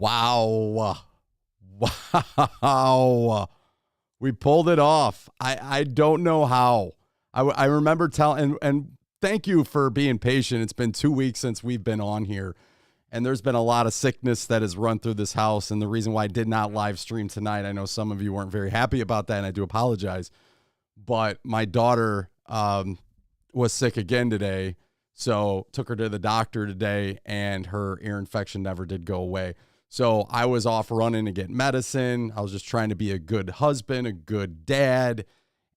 Wow. Wow. We pulled it off. I don't know how. I remember telling, and thank you for being patient. It's been 2 weeks since we've been on here, and there's been a lot of sickness that has run through this house. And the reason why I did not live stream tonight, I know some of you weren't very happy about that, and I do apologize. But my daughter was sick again today, so took her to the doctor today, and her ear infection never did go away. So I was off running to get medicine. I was just trying to be a good husband, a good dad,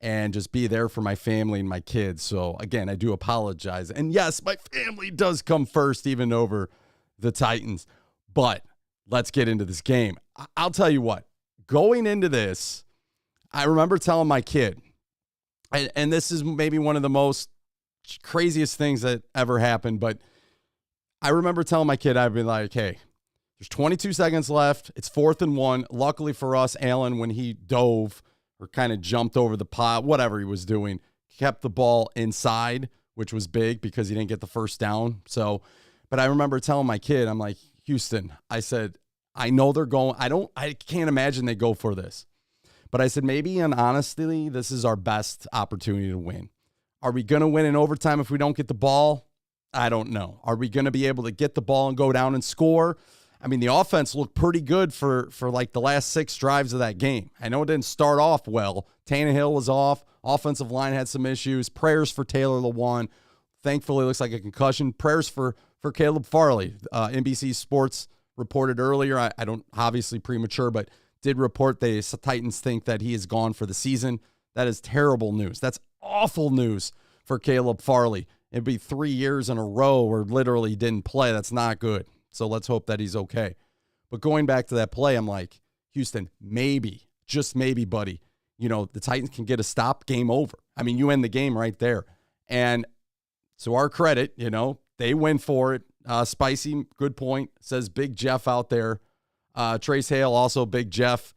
and just be there for my family and my kids. So again, I do apologize. And yes, my family does come first, even over the Titans. But let's get into this game. I'll tell you what, going into this, I remember telling my kid, and this is maybe one of the most craziest things that ever happened, but I remember telling my kid, I'd be like, hey, there's 22 seconds left. It's 4th and 1. Luckily for us, Allen, when he dove or kind of jumped over the pile, whatever he was doing, kept the ball inside, which was big because he didn't get the first down. So, but I remember telling my kid, I'm like, Houston, I said, I know they're going, I can't imagine they go for this. But I said, maybe and honestly, this is our best opportunity to win. Are we going to win in overtime if we don't get the ball? I don't know. Are we going to be able to get the ball and go down and score? I mean, the offense looked pretty good for like the last 6 drives of that game. I know it didn't start off well. Tannehill was off. Offensive line had some issues. Prayers for Taylor Lewan. Thankfully, it looks like a concussion. Prayers for Caleb Farley. NBC Sports reported earlier. I don't, obviously premature, but did report the Titans think that he is gone for the season. That is terrible news. That's awful news for Caleb Farley. It'd be 3 years in a row where literally he didn't play. That's not good. So let's hope that he's okay. But going back to that play, I'm like, Houston, maybe, just maybe, buddy, the Titans can get a stop, game over. I mean, you end the game right there. And to our credit, they went for it. Spicy, good point, says Big Jeff out there. Trace Hale, also Big Jeff.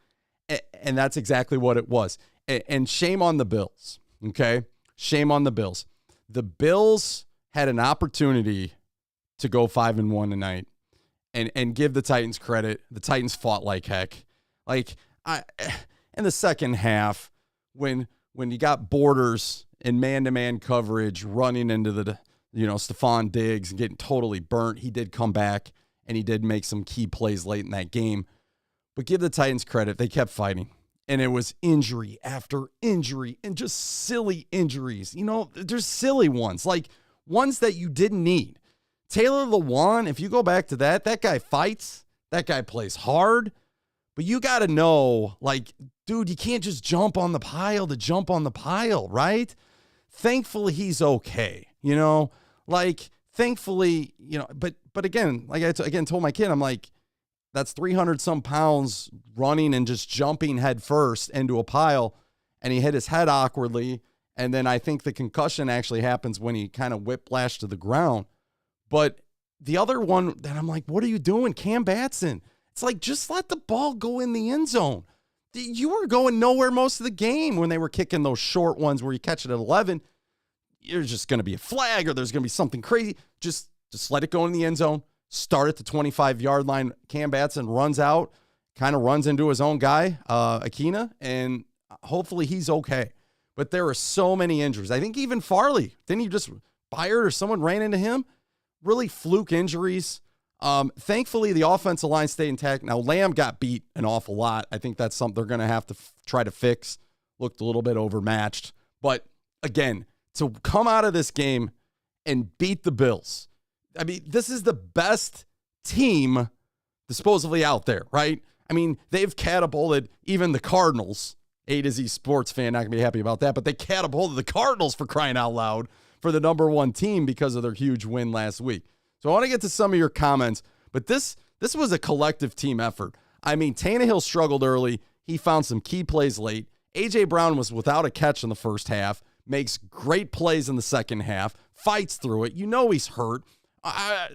And that's exactly what it was. And shame on the Bills, okay? Shame on the Bills. The Bills had an opportunity to go 5-1 tonight. And give the Titans credit. The Titans fought like heck. Like in the second half, when you got Borders in man-to-man coverage running into the Stephon Diggs and getting totally burnt, he did come back and he did make some key plays late in that game. But give the Titans credit. They kept fighting. And it was injury after injury and just silly injuries. There's silly ones, like ones that you didn't need. Taylor Lewan, if you go back to that guy fights. That guy plays hard. But you got to know, like, dude, you can't just jump on the pile to jump on the pile, right? Thankfully, he's okay. Thankfully, but again, like I told my kid, I'm like, that's 300 some pounds running and just jumping head first into a pile. And he hit his head awkwardly. And then I think the concussion actually happens when he kind of whiplashed to the ground. But the other one that I'm like, what are you doing, Cam Batson? It's like, just let the ball go in the end zone. You were going nowhere most of the game when they were kicking those short ones where you catch it at 11. You're just going to be a flag or there's going to be something crazy. Just let it go in the end zone. Start at the 25-yard line. Cam Batson runs out, kind of runs into his own guy, Akina, and hopefully he's okay. But there are so many injuries. I think even Farley, didn't he just Byard or someone ran into him? Really fluke injuries. Thankfully, the offensive line stayed intact. Now, Lamb got beat an awful lot. I think that's something they're going to have to try to fix. Looked a little bit overmatched. But, again, to come out of this game and beat the Bills, I mean, this is the best team supposedly out there, right? I mean, they've catapulted even the Cardinals. A to Z sports fan, not going to be happy about that, but they catapulted the Cardinals, for crying out loud, for the number 1 team because of their huge win last week. So I want to get to some of your comments, but this was a collective team effort. I mean, Tannehill struggled early. He found some key plays late. A.J. Brown was without a catch in the first half, makes great plays in the second half, fights through it. He's hurt.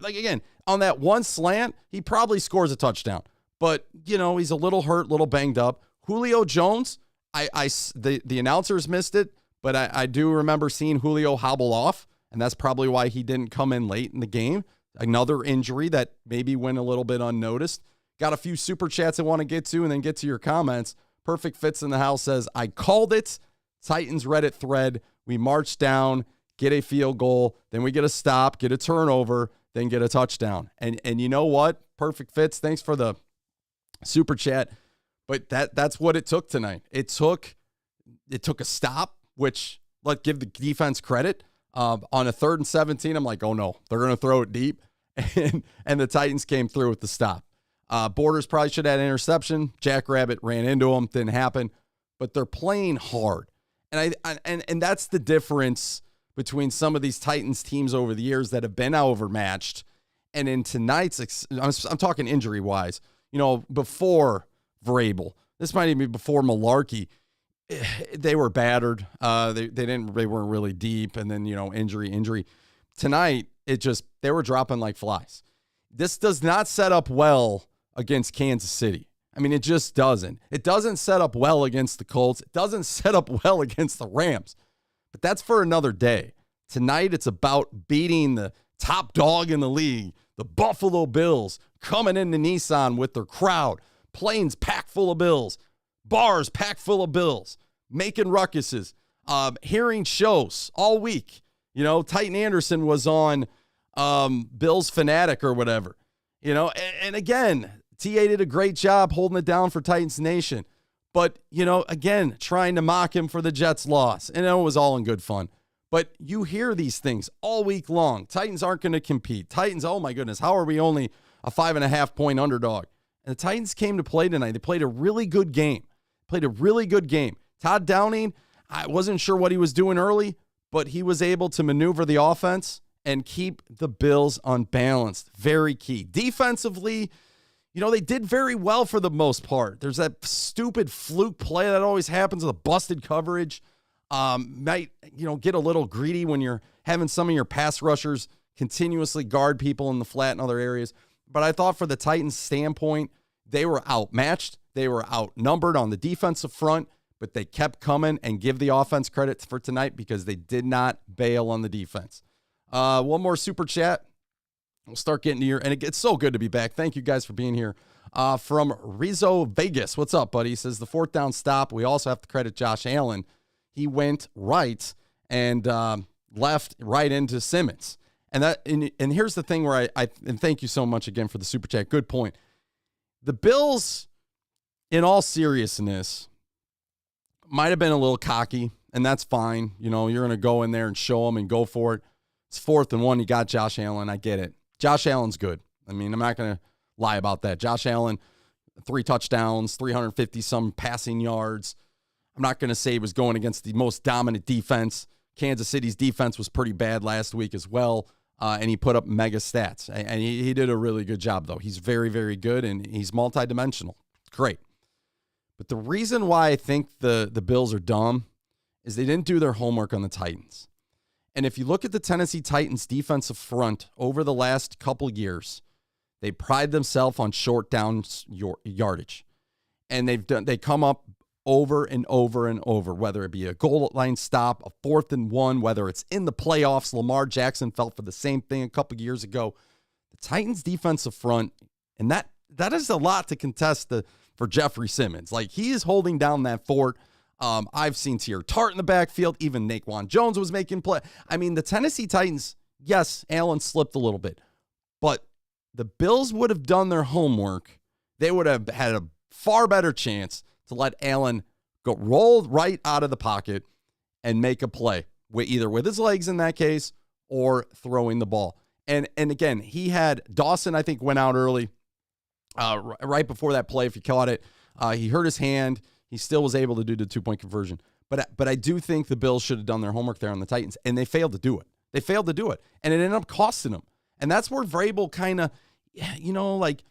Again, on that one slant, he probably scores a touchdown. But, he's a little hurt, little banged up. Julio Jones, the announcers missed it, but I do remember seeing Julio hobble off, and that's probably why he didn't come in late in the game. Another injury that maybe went a little bit unnoticed. Got a few super chats I want to get to and then get to your comments. Perfect Fits in the house says, I called it. Titans Reddit thread. We march down, get a field goal, then we get a stop, get a turnover, then get a touchdown. And you know what? Perfect Fits, thanks for the super chat. But that's what it took tonight. It took a stop, which let's give the defense credit. On a 3rd and 17, I'm like, oh no, they're going to throw it deep. And the Titans came through with the stop. Borders probably should have had an interception. Jackrabbit ran into him, didn't happen. But they're playing hard. And that's the difference between some of these Titans teams over the years that have been overmatched. And in tonight's, I'm talking injury-wise, before Vrabel, this might even be before Malarkey, they were battered. They weren't really deep. And then, injury. Tonight, they were dropping like flies. This does not set up well against Kansas City. I mean, it just doesn't. It doesn't set up well against the Colts. It doesn't set up well against the Rams. But that's for another day. Tonight, it's about beating the top dog in the league, the Buffalo Bills, coming into Nissan with their crowd, planes packed full of Bills, bars packed full of Bills, making ruckuses, hearing shows all week. Titan Anderson was on Bills Fanatic or whatever. And again, TA did a great job holding it down for Titans Nation. But, again, trying to mock him for the Jets' loss. And it was all in good fun. But you hear these things all week long. Titans aren't going to compete. Titans, oh my goodness, how are we only a 5.5-point underdog? And the Titans came to play tonight. They played a really good game. Todd Downey, I wasn't sure what he was doing early, but he was able to maneuver the offense and keep the Bills unbalanced. Very key. Defensively, they did very well for the most part. There's that stupid fluke play that always happens with a busted coverage. Might, get a little greedy when you're having some of your pass rushers continuously guard people in the flat and other areas. But I thought for the Titans standpoint, they were outmatched. They were outnumbered on the defensive front, but they kept coming, and give the offense credit for tonight because they did not bail on the defense. One more super chat. We'll start getting to and it's so good to be back. Thank you guys for being here. From Rizzo Vegas. What's up, buddy? He says the 4th down stop. We also have to credit Josh Allen. He went right and left right into Simmons. And here's the thing where and thank you so much again for the super chat. Good point. The Bills, in all seriousness, might have been a little cocky, and that's fine. You're going to go in there and show them and go for it. It's 4th and 1. You got Josh Allen. I get it. Josh Allen's good. I mean, I'm not going to lie about that. Josh Allen, 3 touchdowns, 350-some passing yards. I'm not going to say he was going against the most dominant defense. Kansas City's defense was pretty bad last week as well, and he put up mega stats. And he did a really good job, though. He's very, very good, and he's multidimensional. Great. But the reason why I think the Bills are dumb is they didn't do their homework on the Titans. And if you look at the Tennessee Titans defensive front over the last couple years, they pride themselves on short down yardage. And they come up over and over and over, whether it be a goal line stop, a 4th and 1, whether it's in the playoffs. Lamar Jackson felt for the same thing a couple years ago. The Titans defensive front, and that is a lot to contest for Jeffrey Simmons. Like, he is holding down that fort. I've seen Tier Tart in the backfield. Even Naquan Jones was making play. I mean, the Tennessee Titans, yes, Allen slipped a little bit, but the Bills would have done their homework. They would have had a far better chance to let Allen go roll right out of the pocket and make a play, either with his legs in that case or throwing the ball. And again, he had Dawson, I think, went out early, right before that play. If you caught it, he hurt his hand. He still was able to do the 2-point conversion. But I do think the Bills should have done their homework there on the Titans, and they failed to do it. And it ended up costing them. And that's where Vrabel kind of, like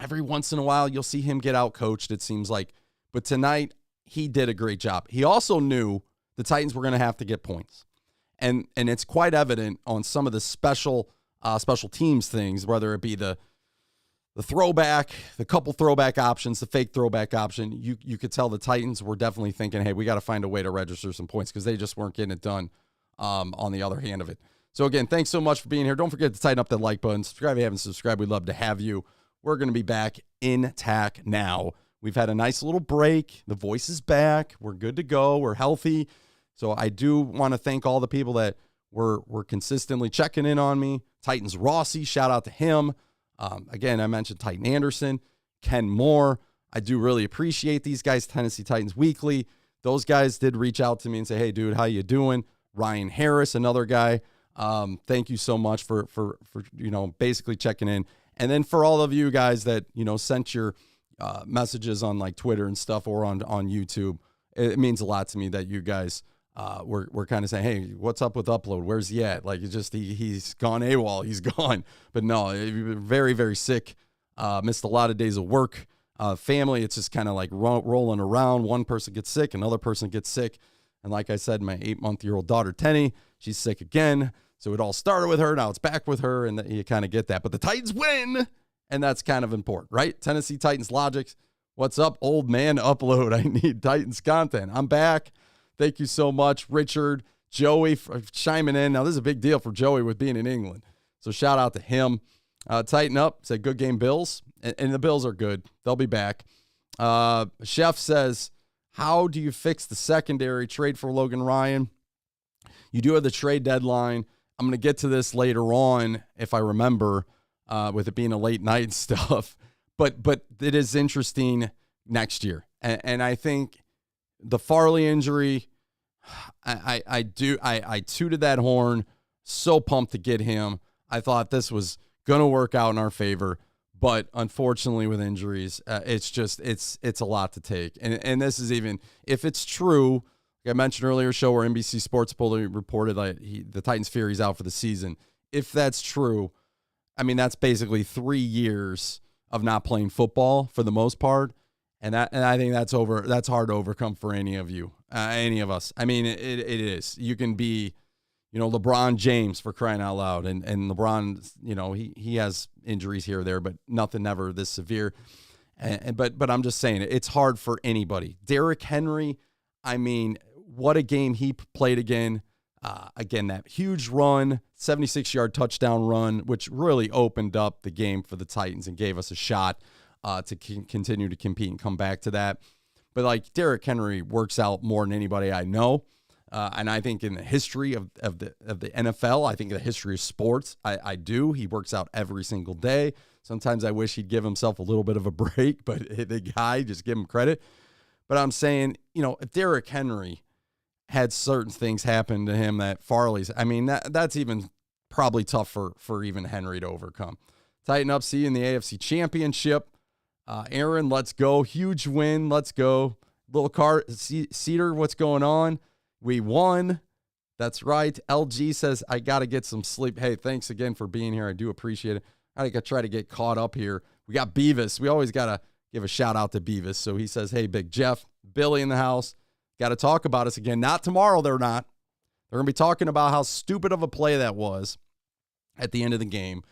every once in a while you'll see him get out coached, it seems like. But tonight, he did a great job. He also knew the Titans were going to have to get points. And it's quite evident on some of the special teams things, whether it be the throwback, the couple throwback options, the fake throwback option. You could tell the Titans were definitely thinking, hey, we got to find a way to register some points because they just weren't getting it done on the other hand of it. So, again, thanks so much for being here. Don't forget to tighten up that like button. Subscribe if you haven't subscribed. We'd love to have you. we're going to be back intact now. We've had a nice little break. The voice is back. We're good to go. We're healthy. So I do want to thank all the people that were consistently checking in on me. Titans Rossi, shout out to him. Again, I mentioned Titan Anderson, Ken Moore. I do really appreciate these guys. Tennessee Titans Weekly. Those guys did reach out to me and say, hey, dude, how you doing? Ryan Harris, another guy. Thank you so much for basically checking in. And then for all of you guys that, sent your messages on like Twitter and stuff or on YouTube, it means a lot to me that you guys we're kind of saying, hey, what's up with Upload? Where's he at? Like, it's just he's gone AWOL. He's gone. But no, very, very sick. Missed a lot of days of work. Family, it's just kind of like rolling around. One person gets sick, another person gets sick. And like I said, my 8-month-old daughter, Tenny, she's sick again. So it all started with her. Now it's back with her, and you kind of get that. But the Titans win, and that's kind of important, right? Tennessee Titans Logic. What's up, old man Upload? I need Titans content. I'm back. Thank you so much, Richard, Joey, for chiming in. Now, this is a big deal for Joey with being in England. So shout out to him. Tighten up. Said good game, Bills. And the Bills are good. They'll be back. Chef says, how do you fix the secondary trade for Logan Ryan? You do have the trade deadline. I'm going to get to this later on if I remember, with it being a late night and stuff. But it is interesting next year. And I think the Farley injury, I tooted that horn. So pumped to get him. I thought this was going to work out in our favor. But unfortunately, with injuries, it's a lot to take. And this is even, if it's true, like I mentioned earlier, show where NBC Sports reported that the Titans fear he's out for the season. If that's true, I mean, that's basically 3 years of not playing football for the most part. And I think that's hard to overcome for any of you, any of us. I mean, it is. You can be, LeBron James, for crying out loud. And LeBron, he has injuries here or there, but nothing ever this severe. But I'm just saying, it's hard for anybody. Derrick Henry, I mean, what a game he played again. Again, that huge run, 76-yard touchdown run, which really opened up the game for the Titans and gave us a shot to continue to compete and come back to that. But like Derrick Henry works out more than anybody I know. And I think in the history of the NFL, I think in the history of sports, I do. He works out every single day. Sometimes I wish he'd give himself a little bit of a break, but the guy, just give him credit. But I'm saying, if Derrick Henry had certain things happen to him that Farley's, I mean, that's even probably tough for even Henry to overcome. Tighten up, see you in the AFC Championship. Aaron, let's go. Huge win. Let's go. Little car, Cedar, what's going on? We won. That's right. LG says, I got to get some sleep. Hey, thanks again for being here. I do appreciate it. I got to try to get caught up here. We got Beavis. We always got to give a shout out to Beavis. So he says, hey, Big Jeff, Billy in the house. Got to talk about us again. Not tomorrow, they're not. They're going to be talking about how stupid of a play that was at the end of the game.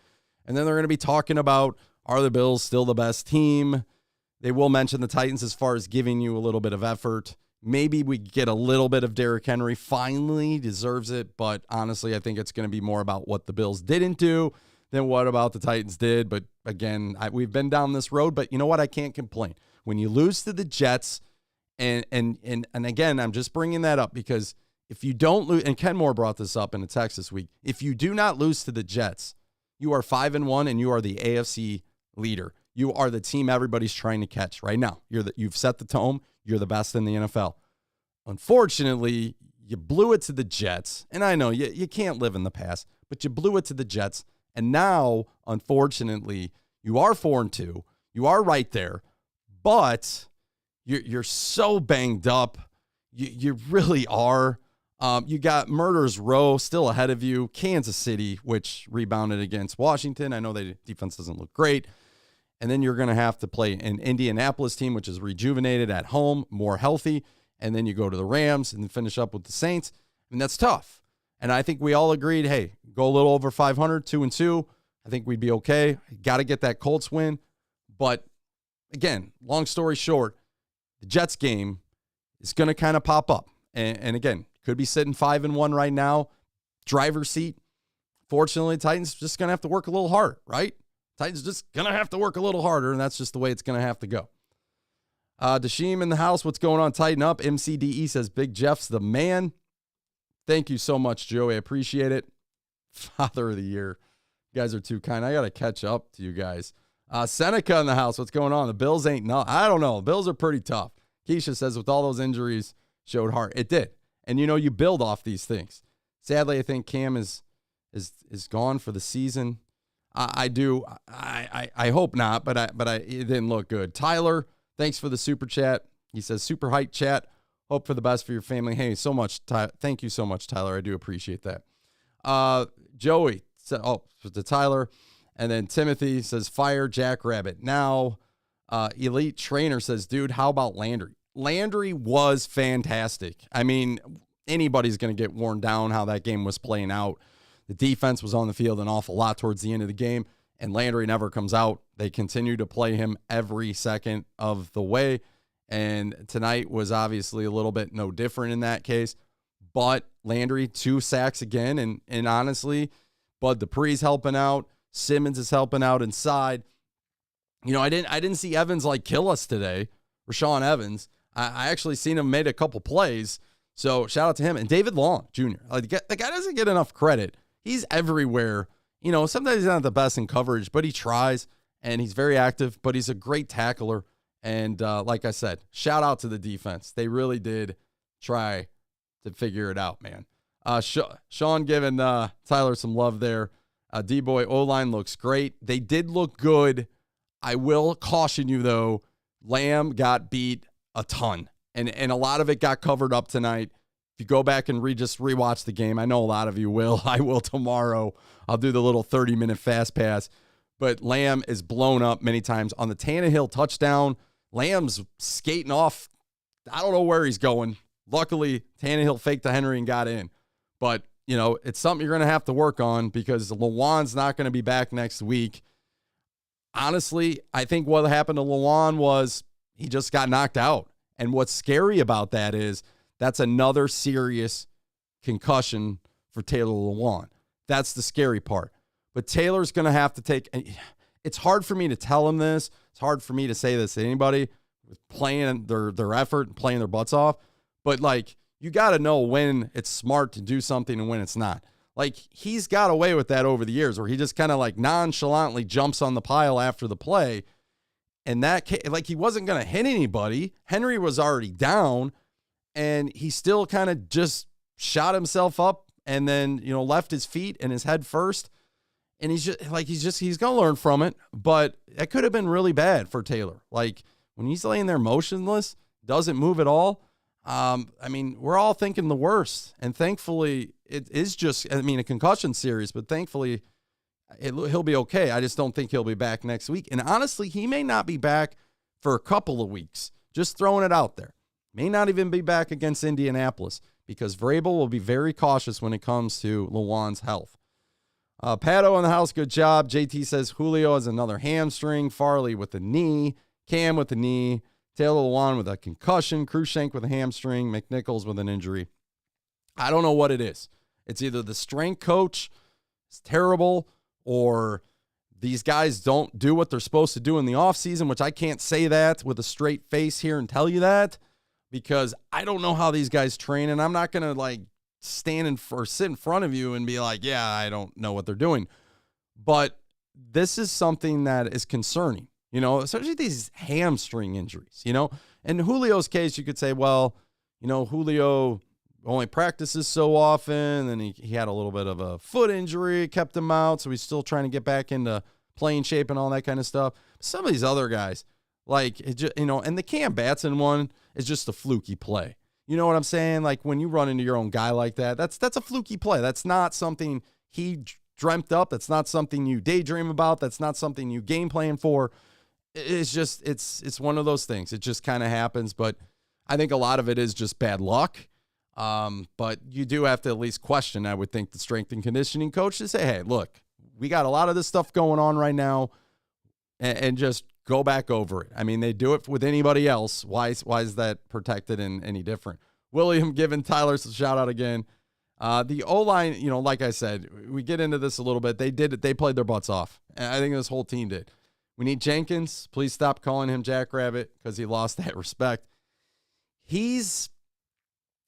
And then they're going to be talking about, are the Bills still the best team? They will mention the Titans as far as giving you a little bit of effort. Maybe we get a little bit of Derrick Henry. Finally deserves it. But honestly, I think it's going to be more about what the Bills didn't do than what about the Titans did. But again, we've been down this road. But you know what? I can't complain. When you lose to the Jets, and again, I'm just bringing that up because if you don't lose, and Ken Moore brought this up in a text this week, if you do not lose to the Jets, you are 5-1 and you are the AFC leader. You are the team everybody's trying to catch right now. You've set the tone. You're the best in the NFL. Unfortunately, you blew it to the Jets. And I know you can't live in the past, but you blew it to the Jets. And now, unfortunately, you are 4-2. You are right there. But you're so banged up. You really are. You got Murderers Row still ahead of you. Kansas City, which rebounded against Washington. I know the defense doesn't look great. And then you're going to have to play an Indianapolis team, which is rejuvenated at home, more healthy. And then you go to the Rams and then finish up with the Saints. And that's tough. And I think we all agreed, hey, go a little over 500, 2-2. I think we'd be okay. Got to get that Colts win. But again, long story short, the Jets game is going to kind of pop up. And again, could be sitting 5-1 right now, driver's seat. Fortunately, Titans just going to have to work a little hard, right? Titans just going to have to work a little harder, and that's just the way it's going to have to go. Dashim in the house, what's going on? Tighten up. MCDE says, Big Jeff's the man. Thank you so much, Joey. I appreciate it. Father of the year. You guys are too kind. I got to catch up to you guys. Seneca in the house, what's going on? The Bills ain't no. I don't know. The Bills are pretty tough. Keisha says, with all those injuries, showed heart. It did. And, you build off these things. Sadly, I think Cam is gone for the season. I do. I hope not, but it didn't look good. Tyler, thanks for the super chat. He says, super hype chat. Hope for the best for your family. Hey, so much. Thank you so much, Tyler. I do appreciate that. Joey, to Tyler. And then Timothy says, fire Jackrabbit. Now, Elite Trainer says, dude, how about Landry? Landry was fantastic. I mean, anybody's going to get worn down how that game was playing out. The defense was on the field an awful lot towards the end of the game, and Landry never comes out. They continue to play him every second of the way, and tonight was obviously a little bit no different in that case. But Landry, 2 sacks again, and honestly, Bud Dupree's helping out. Simmons is helping out inside. I didn't see Evans kill us today. Rashawn Evans. I actually seen him made a couple plays. So shout out to him. And David Long Jr. The guy doesn't get enough credit. He's everywhere. Sometimes he's not the best in coverage, but he tries, and he's very active, but he's a great tackler. And like I said, shout out to the defense. They really did try to figure it out, man. Sean giving Tyler some love there. D-Boy O-line looks great. They did look good. I will caution you, though, Lamb got beat a ton, and a lot of it got covered up tonight. If you go back and just rewatch the game, I know a lot of you will. I will tomorrow. I'll do the little 30-minute fast pass. But Lamb is blown up many times. On the Tannehill touchdown, Lamb's skating off. I don't know where he's going. Luckily, Tannehill faked to Henry and got in. But, it's something you're going to have to work on because Lawan's not going to be back next week. Honestly, I think what happened to Lawan was he just got knocked out. And what's scary about that is that's another serious concussion for Taylor Lewan. That's the scary part. But Taylor's going to have to take – it's hard for me to tell him this. It's hard for me to say this to anybody playing their effort and playing their butts off. But, you got to know when it's smart to do something and when it's not. He's got away with that over the years where he just kind of nonchalantly jumps on the pile after the play. And that, he wasn't going to hit anybody. Henry was already down, and he still kind of just shot himself up and then, left his feet and his head first. And he's going to learn from it. But that could have been really bad for Taylor. When he's laying there motionless, doesn't move at all. We're all thinking the worst. And thankfully, it is just, a concussion series, but thankfully, he'll be okay. I just don't think he'll be back next week. And honestly, he may not be back for a couple of weeks. Just throwing it out there. May not even be back against Indianapolis because Vrabel will be very cautious when it comes to Lawan's health. Pato in the house, good job. JT says Julio has another hamstring. Farley with a knee. Cam with a knee. Taylor Lewan with a concussion. Cruikshank with a hamstring. McNichols with an injury. I don't know what it is. It's either the strength coach is terrible or these guys don't do what they're supposed to do in the offseason, which I can't say that with a straight face here and tell you that because I don't know how these guys train, and I'm not going to stand or sit in front of you and be like, yeah, I don't know what they're doing. But this is something that is concerning, especially these hamstring injuries, In Julio's case, you could say, well, Julio only practices so often, and he had a little bit of a foot injury, kept him out, so he's still trying to get back into playing shape and all that kind of stuff. Some of these other guys, and the Cam Batson one is just a fluky play. You know what I'm saying? When you run into your own guy like that, that's a fluky play. That's not something he dreamt up. That's not something you daydream about. That's not something you game plan for. It's just, it's one of those things. It just kind of happens, but I think a lot of it is just bad luck. But you do have to at least question, I would think, the strength and conditioning coach to say, hey, look, we got a lot of this stuff going on right now, and just go back over it. They do it with anybody else. Why is that protected and any different? William giving Tyler a shout out again. The O-line, like I said, we get into this a little bit. They played their butts off. And I think this whole team did. We need Jenkins. Please stop calling him Jackrabbit because he lost that respect. He's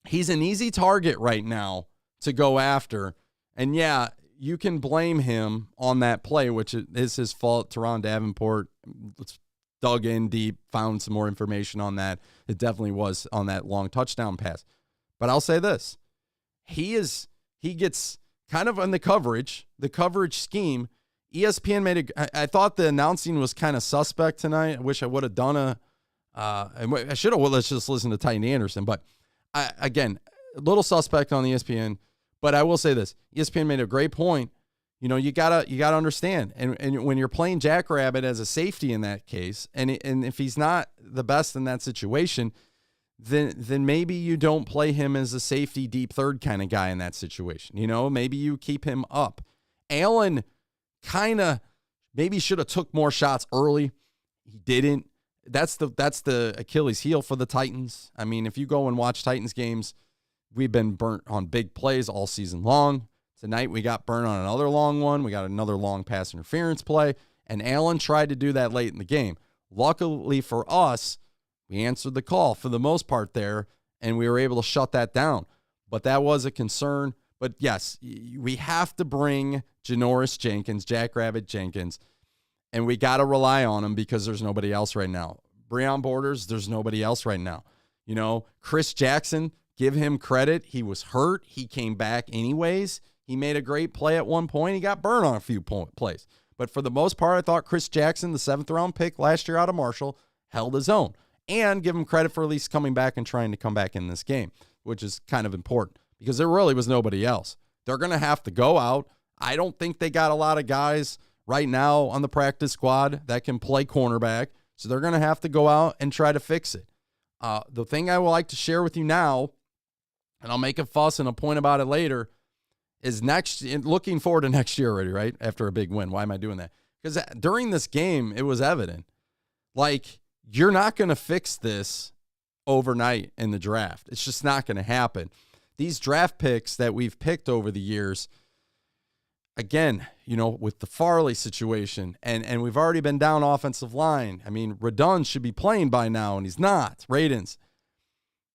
an easy target right now to go after. And yeah, you can blame him on that play, which is his fault. Teron Davenport dug in deep, found some more information on that. It definitely was on that long touchdown pass. But I'll say this. He gets kind of on the coverage scheme. ESPN I thought the announcing was kind of suspect tonight. I wish I would have done I should have, let's just listen to Titan Anderson. But again, a little suspect on the ESPN. But I will say this, ESPN made a great point. You gotta understand. And when you're playing Jackrabbit as a safety in that case, and if he's not the best in that situation, then maybe you don't play him as a safety deep third kind of guy in that situation. Maybe you keep him up. Allen kind of maybe should have took more shots early. He didn't. That's the Achilles heel for the Titans. I mean, if you go and watch Titans games, we've been burnt on big plays all season long. Tonight we got burnt on another long one. We got another long pass interference play, and Allen tried to do that late in the game. Luckily for us, we answered the call for the most part there, and we were able to shut that down. But that was a concern. But yes, we have to bring Janoris Jenkins, Jackrabbit Jenkins, and we got to rely on him because there's nobody else right now. Breon Borders, there's nobody else right now. Chris Jackson, give him credit. He was hurt. He came back anyways. He made a great play at one point. He got burned on a few plays. But for the most part, I thought Chris Jackson, the 7th-round pick last year out of Marshall, held his own. And give him credit for at least coming back and trying to come back in this game, which is kind of important because there really was nobody else. They're going to have to go out. I don't think they got a lot of guys right now on the practice squad that can play cornerback, so they're going to have to go out and try to fix it. The thing I would like to share with you now, and I'll make a fuss and a point about it later, is looking forward to next year already, right? After a big win. Why am I doing that? Because during this game, it was evident. You're not going to fix this overnight in the draft. It's just not going to happen. These draft picks that we've picked over the years, again, with the Farley situation, and we've already been down offensive line. I mean, Radon should be playing by now, and he's not. Radens.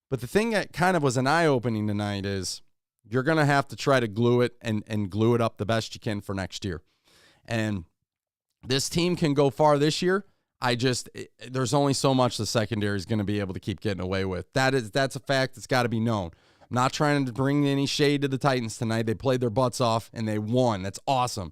But the thing that kind of was an eye-opening tonight is you're going to have to try to glue it and glue it up the best you can for next year. And this team can go far this year. There's only so much the secondary is going to be able to keep getting away with. That's a fact that's got to be known. I'm not trying to bring any shade to the Titans tonight. They played their butts off and they won. That's awesome.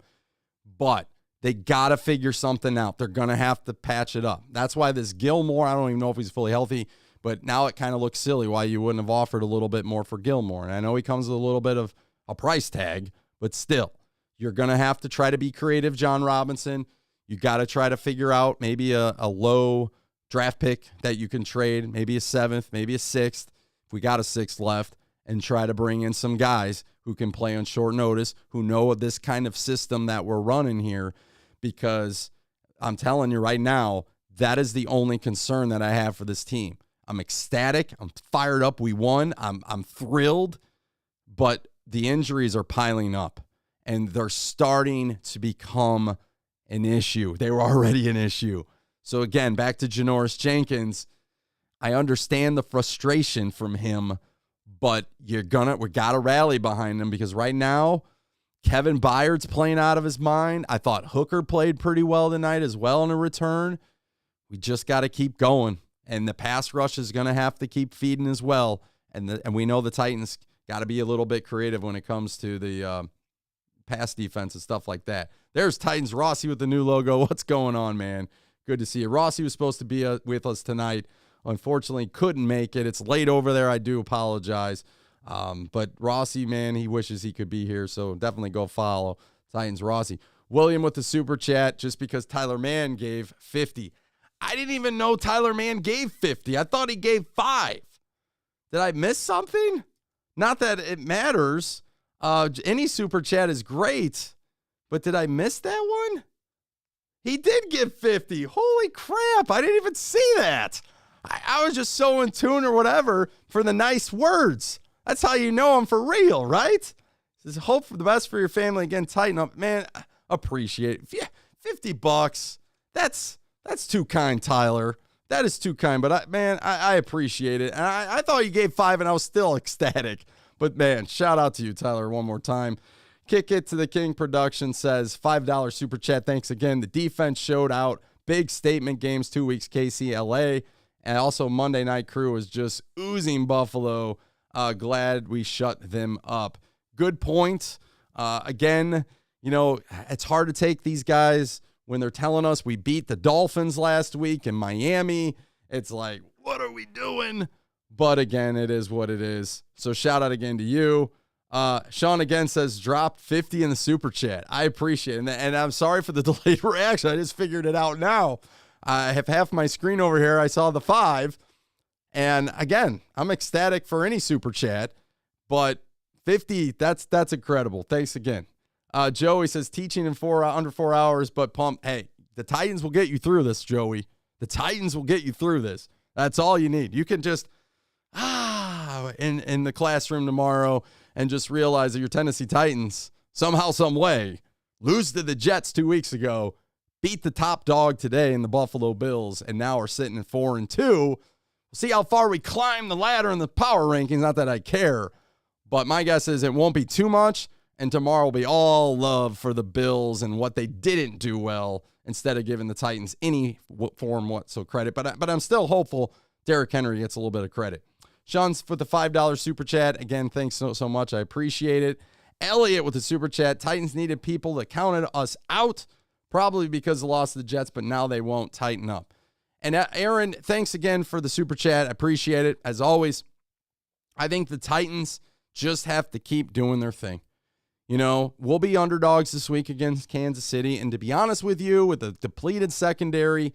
But they got to figure something out. They're going to have to patch it up. That's why this Gilmore, I don't even know if he's fully healthy, but now it kind of looks silly why you wouldn't have offered a little bit more for Gilmore. And I know he comes with a little bit of a price tag, but still, you're going to have to try to be creative, John Robinson. You got to try to figure out maybe a low draft pick that you can trade, maybe a 7th, maybe a 6th, if we got a 6th left, and try to bring in some guys who can play on short notice, who know this kind of system that we're running here, because I'm telling you right now, that is the only concern that I have for this team. I'm ecstatic. I'm fired up. We won. I'm thrilled, but the injuries are piling up, and they're starting to become an issue. They were already an issue. So again, back to Janoris Jenkins. I understand the frustration from him, but we got to rally behind him because right now, Kevin Byard's playing out of his mind. I thought Hooker played pretty well tonight as well in a return. We just got to keep going, and the pass rush is going to have to keep feeding as well. And we know the Titans got to be a little bit creative when it comes to the pass defense and stuff like that. There's Titans Rossi with the new logo. What's going on, man? Good to see you. Rossi was supposed to be with us tonight. Unfortunately, couldn't make it. It's late over there. I do apologize. But Rossi, man, he wishes he could be here, so definitely go follow Titans Rossi. William with the super chat, just because Tyler Mann gave 50. I didn't even know Tyler Mann gave 50. I thought he gave 5. Did I miss something? Not that it matters. Any super chat is great, but did I miss that one? He did give 50. Holy crap. I didn't even see that. I was just so in tune or whatever for the nice words. That's how you know I'm for real, right? Says, hope for the best for your family. Again, tighten up. Man, appreciate it. Yeah, $50. That's too kind, Tyler. That is too kind. But, I appreciate it. And I thought you gave 5, and I was still ecstatic. But, man, shout out to you, Tyler, one more time. Kick It to the King Production says, $5 super chat. Thanks again. The defense showed out. Big statement games, 2 weeks, KC, LA. And also Monday Night Crew was just oozing Buffalo. Glad we shut them up. Good point. Again, it's hard to take these guys when they're telling us we beat the Dolphins last week in Miami. It's like, what are we doing? But again, it is what it is. So shout out again to you. Sean again says, dropped 50 in the super chat. I appreciate it. And I'm sorry for the delayed reaction. I just figured it out now. I have half my screen over here. I saw the 5. And again, I'm ecstatic for any super chat, but 50, that's incredible. Thanks again. Joey says, teaching in under 4 hours, but pumped. Hey, the Titans will get you through this, Joey. The Titans will get you through this. That's all you need. You can just, in the classroom tomorrow and just realize that your Tennessee Titans, somehow, some way, lose to the Jets 2 weeks ago, beat the top dog today in the Buffalo Bills, and now are sitting at 4-2. We'll see how far we climb the ladder in the power rankings. Not that I care, but my guess is it won't be too much, and tomorrow will be all love for the Bills and what they didn't do well instead of giving the Titans any form whatsoever credit. But I'm still hopeful Derrick Henry gets a little bit of credit. Sean's with the $5 super chat. Again, thanks so much. I appreciate it. Elliot with the super chat. Titans needed people that counted us out, probably because of the loss of the Jets, but now they won't tighten up. And Aaron, thanks again for the super chat. I appreciate it. As always, I think the Titans just have to keep doing their thing. We'll be underdogs this week against Kansas City. And to be honest with you, with a depleted secondary,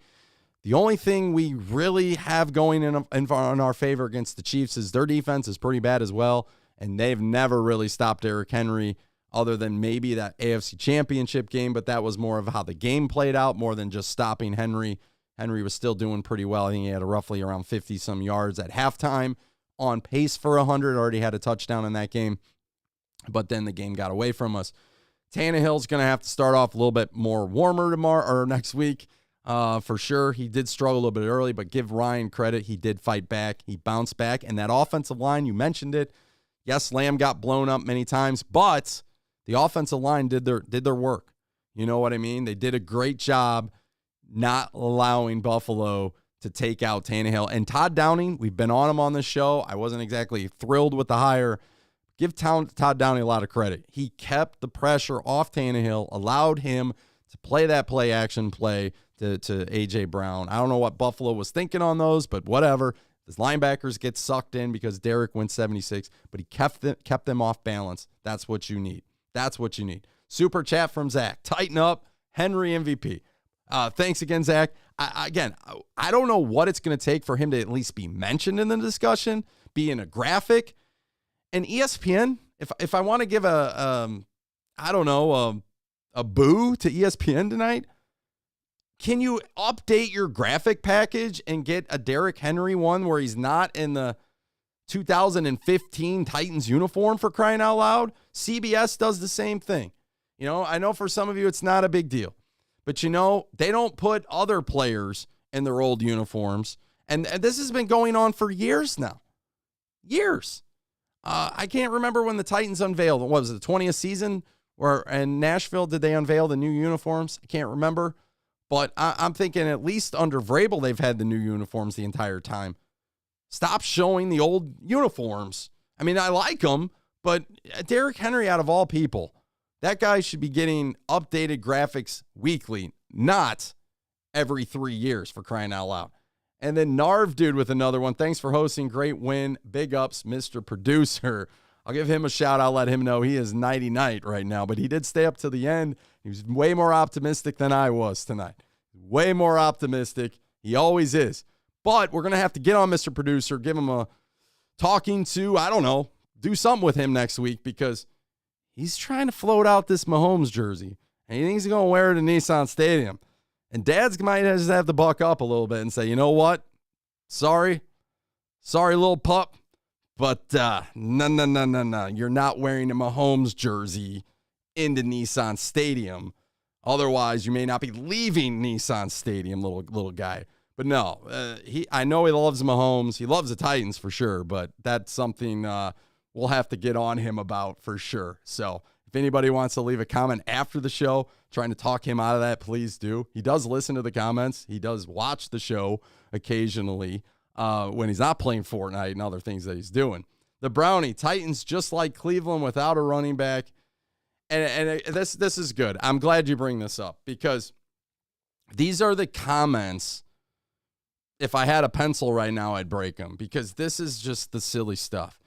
the only thing we really have going in our favor against the Chiefs is their defense is pretty bad as well. And they've never really stopped Derrick Henry other than maybe that AFC Championship game. But that was more of how the game played out more than just stopping Henry. Henry was still doing pretty well. I think he had roughly around 50-some yards at halftime, on pace for 100. Already had a touchdown in that game. But then the game got away from us. Tannehill's going to have to start off a little bit more warmer tomorrow or next week. For sure. He did struggle a little bit early, but give Ryan credit. He did fight back. He bounced back. And that offensive line, you mentioned it. Yes, Lamb got blown up many times, but the offensive line did their work. You know what I mean? They did a great job not allowing Buffalo to take out Tannehill. And Todd Downey, we've been on him on this show. I wasn't exactly thrilled with the hire. Give Todd Downey a lot of credit. He kept the pressure off Tannehill, allowed him to play that play action play to A.J. Brown. I don't know what Buffalo was thinking on those, but whatever. His linebackers get sucked in because Derek went 76, but he kept them off balance. That's what you need. That's what you need. Super chat from Zach. Tighten up. Henry MVP. Thanks again, Zach. I don't know what it's going to take for him to at least be mentioned in the discussion, be in a graphic. And ESPN, if I want to give a boo to ESPN tonight, can you update your graphic package and get a Derrick Henry one where he's not in the 2015 Titans uniform, for crying out loud? CBS does the same thing. I know for some of you it's not a big deal, but they don't put other players in their old uniforms. And this has been going on for years now. Years. I can't remember when the Titans unveiled. What was it, the 20th season? Or in Nashville, did they unveil the new uniforms? I can't remember. But I'm thinking at least under Vrabel, they've had the new uniforms the entire time. Stop showing the old uniforms. I mean, I like them, but Derrick Henry, out of all people, that guy should be getting updated graphics weekly, not every 3 years, for crying out loud. And then Narv Dude with another one. Thanks for hosting. Great win. Big ups, Mr. Producer. I'll give him a shout out, let him know he is nighty-night right now, but he did stay up to the end. He was way more optimistic than I was tonight. Way more optimistic. He always is. But we're going to have to get on Mr. Producer, give him a talking to, I don't know, do something with him next week because he's trying to float out this Mahomes jersey. And he thinks he's going to wear it in Nissan Stadium. And dads might just have to buck up a little bit and say, you know what? Sorry, little pup. But no. You're not wearing a Mahomes jersey into Nissan Stadium. Otherwise, you may not be leaving Nissan Stadium, little guy. But no, I know he loves Mahomes. He loves the Titans for sure, but that's something we'll have to get on him about for sure. So if anybody wants to leave a comment after the show trying to talk him out of that, please do. He does listen to the comments. He does watch the show occasionally when he's not playing Fortnite and other things that he's doing. The Brownie, Titans just like Cleveland without a running back. And this is good. I'm glad you bring this up because these are the comments. If I had a pencil right now, I'd break them because this is just the silly stuff.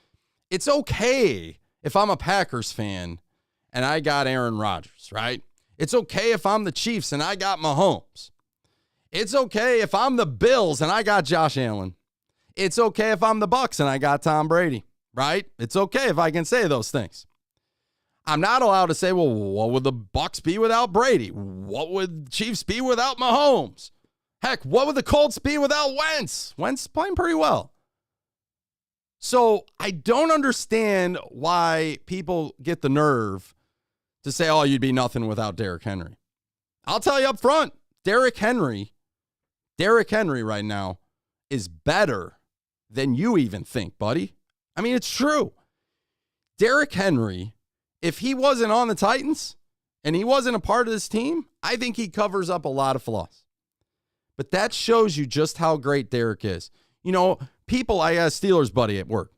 It's okay if I'm a Packers fan and I got Aaron Rodgers, right? It's okay if I'm the Chiefs and I got Mahomes. It's okay if I'm the Bills and I got Josh Allen. It's okay if I'm the Bucks and I got Tom Brady, right? It's okay if I can say those things. I'm not allowed to say, well, what would the Bucks be without Brady? What would the Chiefs be without Mahomes? Heck, what would the Colts be without Wentz? Wentz playing pretty well. So I don't understand why people get the nerve to say, oh, you'd be nothing without Derrick Henry. I'll tell you up front, Derrick Henry right now is better than you even think, buddy. I mean, it's true. Derrick Henry, if he wasn't on the Titans and he wasn't a part of this team, I think he covers up a lot of flaws. But that shows you just how great Derrick is. You know, people, I got a Steelers buddy at work.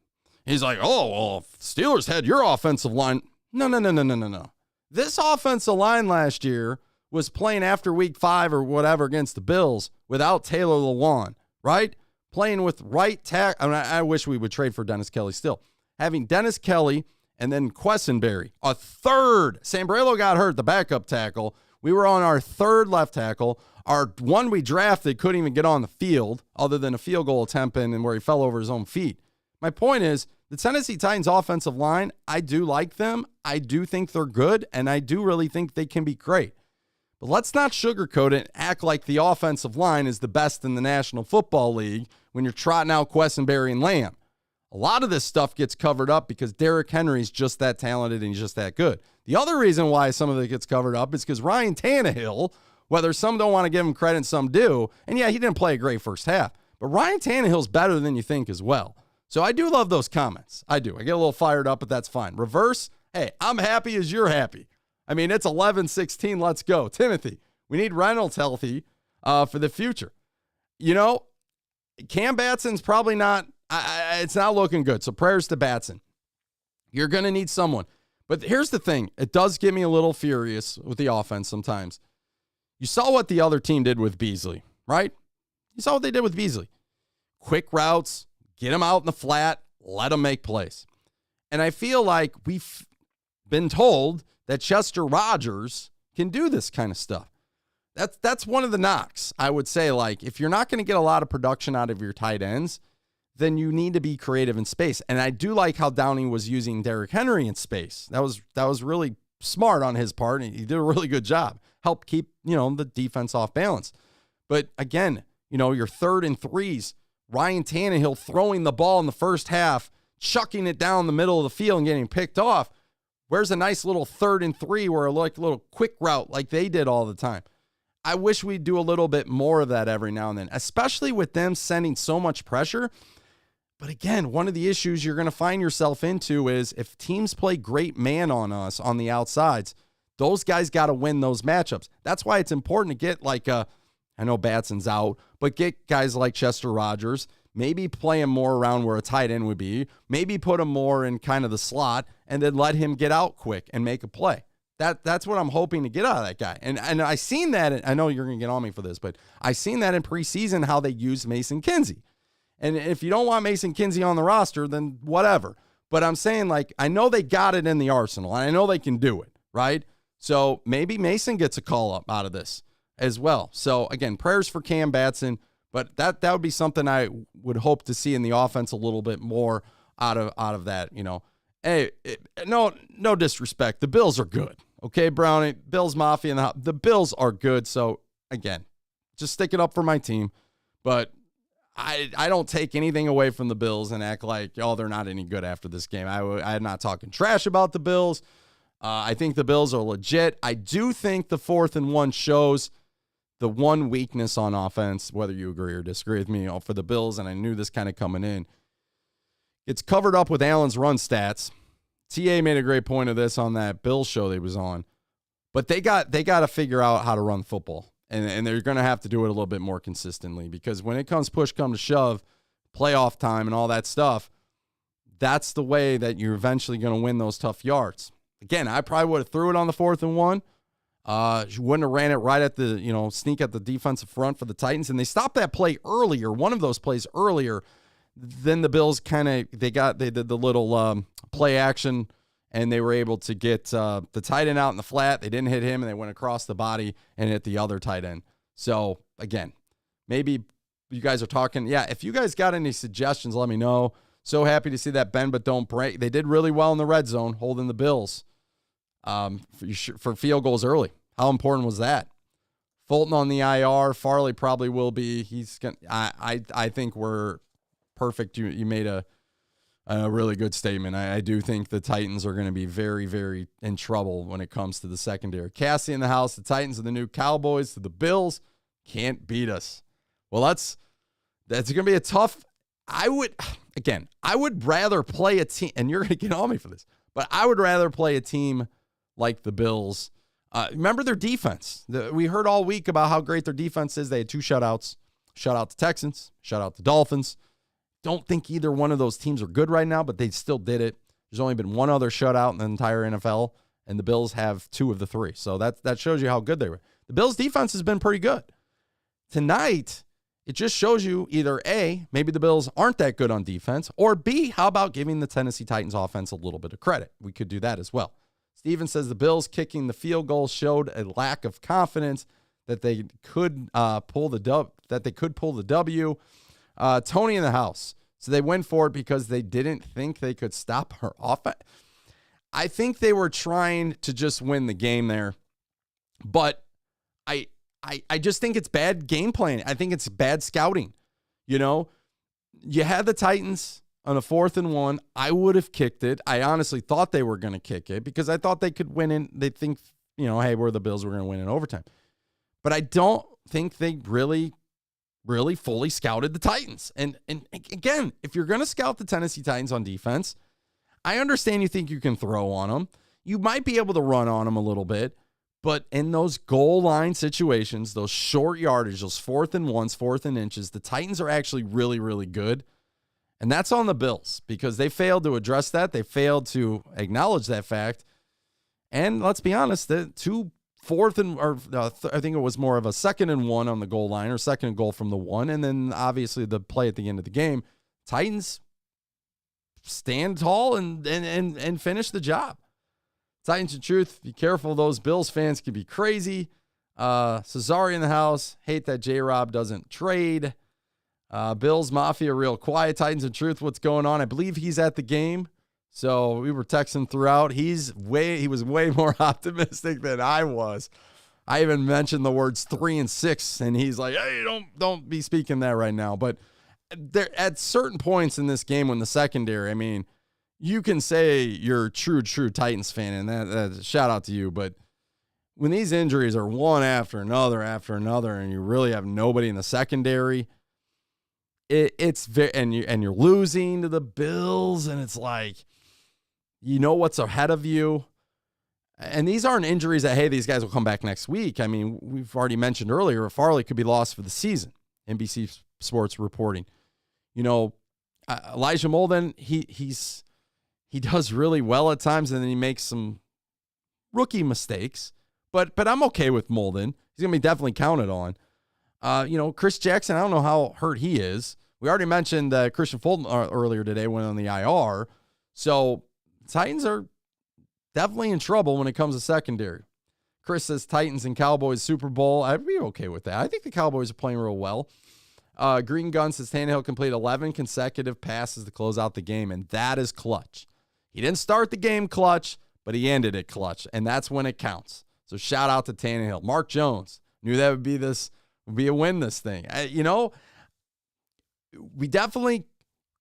He's like, oh, well, if Steelers had your offensive line. No. This offensive line last year was playing after week 5 or whatever against the Bills without Taylor Lewan, right? Playing with right tackle. I mean, I wish we would trade for Dennis Kelly still. Having Dennis Kelly and then Quessenberry, a third. Sambrello got hurt, the backup tackle. We were on our third left tackle. Our one we drafted couldn't even get on the field other than a field goal attempt and where he fell over his own feet. My point is, the Tennessee Titans offensive line, I do like them. I do think they're good, and I do really think they can be great. But let's not sugarcoat it and act like the offensive line is the best in the National Football League when you're trotting out Quessenberry and Lamb. A lot of this stuff gets covered up because Derrick Henry's just that talented and he's just that good. The other reason why some of it gets covered up is because Ryan Tannehill, whether some don't want to give him credit and some do, and yeah, he didn't play a great first half, but Ryan Tannehill's better than you think as well. So I do love those comments. I do. I get a little fired up, but that's fine. Reverse, hey, I'm happy as you're happy. I mean, it's 11-16. Let's go. Timothy, we need Reynolds healthy for the future. You know, Cam Batson's probably not, it's not looking good. So prayers to Batson. You're going to need someone. But here's the thing. It does get me a little furious with the offense sometimes. You saw what the other team did with Beasley, right? You saw what they did with Beasley. Quick routes, get him out in the flat, let him make plays. And I feel like we've been told that Chester Rogers can do this kind of stuff. That's one of the knocks. I would say, like, if you're not going to get a lot of production out of your tight ends, then you need to be creative in space. And I do like how Downey was using Derrick Henry in space. That was really smart on his part, and he did a really good job. Helped keep, the defense off balance. But again, your 3rd and 3s, Ryan Tannehill throwing the ball in the first half, chucking it down the middle of the field and getting picked off. Where's a nice little 3rd and 3 where like a little quick route like they did all the time? I wish we'd do a little bit more of that every now and then, especially with them sending so much pressure. But again, one of the issues you're going to find yourself into is if teams play great man on us on the outsides, those guys got to win those matchups. That's why it's important to get I know Batson's out, but get guys like Chester Rogers, maybe play him more around where a tight end would be, maybe put him more in kind of the slot, and then let him get out quick and make a play. That's what I'm hoping to get out of that guy. And I seen that, I know you're going to get on me for this, but I seen that in preseason how they used Mason Kinsey. And if you don't want Mason Kinsey on the roster, then whatever. But I'm saying, I know they got it in the arsenal, and I know they can do it, right? So maybe Mason gets a call up out of this as well. So, again, prayers for Cam Batson, but that would be something I would hope to see in the offense a little bit more out of that, Hey, no disrespect. The Bills are good, okay, Brownie? Bills Mafia, and the Bills are good. So, again, just stick it up for my team. But I don't take anything away from the Bills and act like, oh, they're not any good after this game. I'm not talking trash about the Bills. I think the Bills are legit. I do think the 4th and 1 shows the one weakness on offense, whether you agree or disagree with me, for the Bills, and I knew this kind of coming in. It's covered up with Allen's run stats. TA made a great point of this on that Bills show they was on. But they got to figure out how to run football. And they're going to have to do it a little bit more consistently, because when it comes push come to shove, playoff time and all that stuff, that's the way that you're eventually going to win those tough yards. Again, I probably would have threw it on the 4th and 1. You wouldn't have ran it right at the, sneak at the defensive front for the Titans. And they stopped that play earlier, one of those plays earlier. Then the Bills they did the little play action, and they were able to get the tight end out in the flat. They didn't hit him, and they went across the body and hit the other tight end. So, again, maybe you guys are talking. Yeah, if you guys got any suggestions, let me know. So happy to see that bend but don't break. They did really well in the red zone, holding the Bills for field goals early. How important was that? Fulton on the IR. Farley probably will be. I think we're perfect. You made a really good statement. I do think the Titans are going to be very, very in trouble when it comes to the secondary. Cassie in the house. The Titans are the new Cowboys. So the Bills can't beat us. Well, that's going to be a tough. I would rather play a team, and you're going to get on me for this, but I would rather play a team like the Bills. Remember their defense. We heard all week about how great their defense is. They had 2 shutouts. Shutout the Texans. Shutout the Dolphins. Don't think either one of those teams are good right now, but they still did it. There's only been one other shutout in the entire NFL, and the Bills have 2 of the 3. So that shows you how good they were. The Bills' defense has been pretty good. Tonight, it just shows you either A, maybe the Bills aren't that good on defense, or B, how about giving the Tennessee Titans offense a little bit of credit? We could do that as well. Steven says the Bills kicking the field goal showed a lack of confidence that they could pull the W. Tony in the house. So they went for it because they didn't think they could stop her offense. I think they were trying to just win the game there, but I just think it's bad game planning. I think it's bad scouting. You had the Titans on a 4th and 1. I would have kicked it. I honestly thought they were going to kick it because I thought they could win in. They think, hey, we're the Bills. We're going to win in overtime. But I don't think they really fully scouted the Titans. And again, if you're going to scout the Tennessee Titans on defense, I understand you think you can throw on them. You might be able to run on them a little bit. But in those goal line situations, those short yardage, those 4th and 1s, 4th and inches, the Titans are actually really, really good. And that's on the Bills because they failed to address that. They failed to acknowledge that fact. And let's be honest, the 2 4th and, I think it was more of a 2nd and 1 on the goal line or 2nd and goal from the 1. And then obviously the play at the end of the game, Titans stand tall and finish the job. Titans of Truth, be careful. Those Bills fans can be crazy. Cesare in the house. Hate that J-Rob doesn't trade. Bills Mafia real quiet. Titans of Truth, what's going on? I believe he's at the game. So we were texting throughout. He was way more optimistic than I was. I even mentioned the words 3 and 6, and he's like, "Hey, don't be speaking that right now." But there at certain points in this game when the secondary, I mean, you can say you're a true Titans fan, and that shout out to you. But when these injuries are one after another, and you really have nobody in the secondary, it's very and you're losing to the Bills, and it's like, what's ahead of you. And these aren't injuries that, hey, these guys will come back next week. I mean, we've already mentioned earlier, Farley could be lost for the season. NBC Sports reporting. Elijah Molden, he does really well at times, and then he makes some rookie mistakes. But I'm okay with Molden. He's going to be definitely counted on. Chris Jackson, I don't know how hurt he is. We already mentioned Christian Fulton earlier today went on the IR. So Titans are definitely in trouble when it comes to secondary. Chris says Titans and Cowboys Super Bowl. I'd be okay with that. I think the Cowboys are playing real well. Green Gun says Tannehill complete 11 consecutive passes to close out the game, and that is clutch. He didn't start the game clutch, but he ended it clutch, and that's when it counts. So shout out to Tannehill. Mark Jones knew that would be a win, this thing. we definitely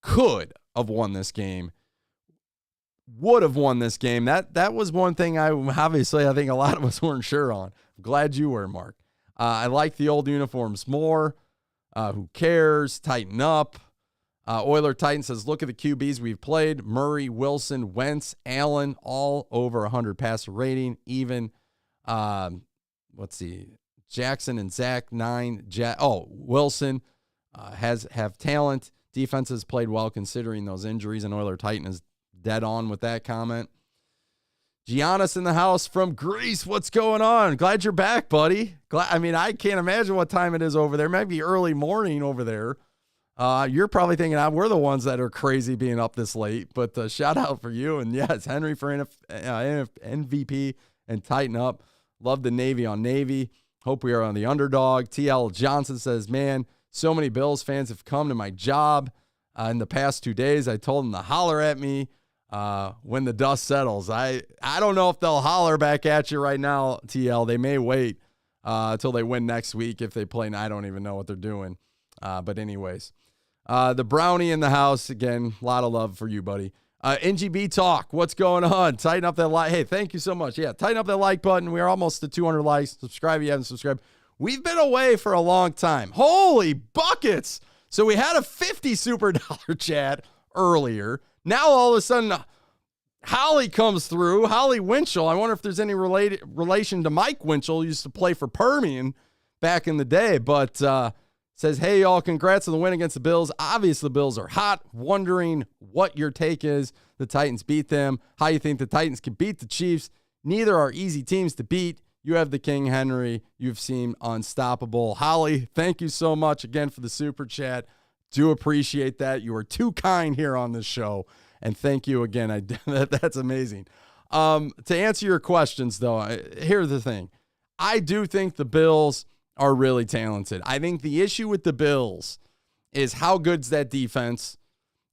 could have won this game, would have won this game. That was one thing I think a lot of us weren't sure on. I'm glad you were, Mark. I like the old uniforms more. Who cares? Tighten up. Oiler Titan says, look at the QBs we've played. Murray, Wilson, Wentz, Allen, all over 100 passer rating. Even, let's see, Jackson and Zach, 9. Wilson have talent. Defense has played well considering those injuries, and Oiler Titan is dead on with that comment. Giannis in the house from Greece. What's going on? Glad you're back, buddy. I can't imagine what time it is over there. Maybe early morning over there. You're probably thinking we're the ones that are crazy being up this late, but shout out for you. And yes, Henry for MVP and tighten up. Love the Navy on Navy. Hope we are on the underdog. TL Johnson says, man, so many Bills fans have come to my job in the past 2 days. I told them to holler at me when the dust settles. I don't know if they'll holler back at you right now, TL. They may wait until they win next week if they play. I don't even know what they're doing. But anyways, the Brownie in the house. Again, a lot of love for you, buddy. NGB Talk, what's going on? Tighten up that like. Hey, thank you so much. Yeah, tighten up that like button. We are almost to 200 likes. Subscribe if you haven't subscribed. We've been away for a long time. Holy buckets. So we had a $50 super dollar chat earlier. Now all of a sudden, Holly comes through. Holly Winchell. I wonder if there's any relation to Mike Winchell, who used to play for Permian back in the day. But says, hey, y'all, congrats on the win against the Bills. Obviously, the Bills are hot. Wondering what your take is. The Titans beat them. How you think the Titans can beat the Chiefs. Neither are easy teams to beat. You have the King Henry. You've seen unstoppable. Holly, thank you so much again for the super chat. Do appreciate that. You are too kind here on this show. And thank you again. That's amazing. To answer your questions, though, here's the thing. I do think the Bills are really talented. I think the issue with the Bills is how good's that defense.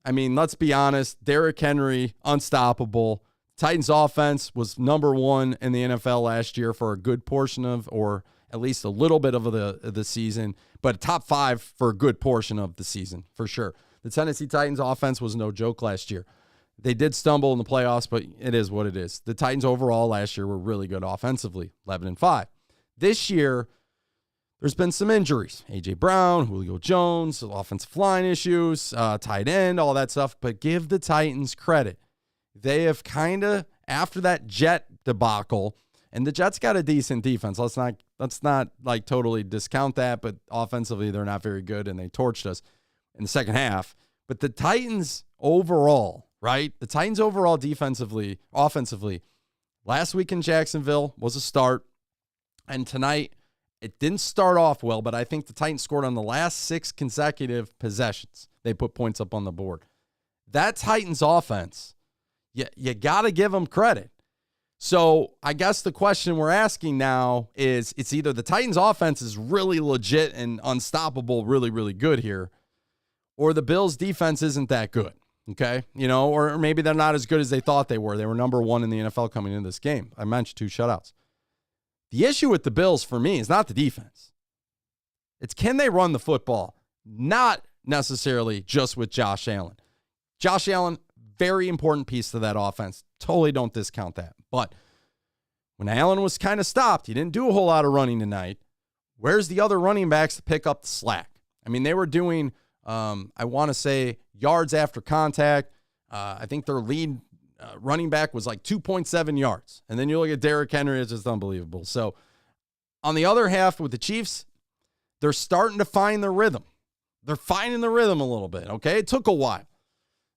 I mean, let's be honest. Derrick Henry, unstoppable. Titans offense was number 1 in the NFL last year for a good portion of, or at least a little bit of the season, but top 5 for a good portion of the season, for sure. The Tennessee Titans offense was no joke last year. They did stumble in the playoffs, but it is what it is. The Titans overall last year were really good offensively, 11-5. This year, there's been some injuries. A.J. Brown, Julio Jones, offensive line issues, tight end, all that stuff. But give the Titans credit. They have kind of, after that Jet debacle, and the Jets got a decent defense. Let's not like totally discount that, but offensively they're not very good, and they torched us in the second half. But the Titans overall, right? The Titans overall defensively, offensively, last week in Jacksonville was a start, and tonight it didn't start off well, but I think the Titans scored on the last 6 consecutive possessions. They put points up on the board. That Titans offense, you got to give them credit. So I guess the question we're asking now is, it's either the Titans offense is really legit and unstoppable, really, really good here, or the Bills defense isn't that good. Okay. Or maybe they're not as good as they thought they were. They were number 1 in the NFL coming into this game. I mentioned 2 shutouts. The issue with the Bills for me is not the defense. It's can they run the football? Not necessarily just with Josh Allen. Josh Allen, very important piece to that offense. Totally don't discount that. But when Allen was kind of stopped, he didn't do a whole lot of running tonight. Where's the other running backs to pick up the slack? I mean, they were doing, I want to say, yards after contact. I think their lead running back was like 2.7 yards. And then you look at Derrick Henry, it's just unbelievable. So on the other half with the Chiefs, they're starting to find the rhythm. They're finding the rhythm a little bit, okay? It took a while.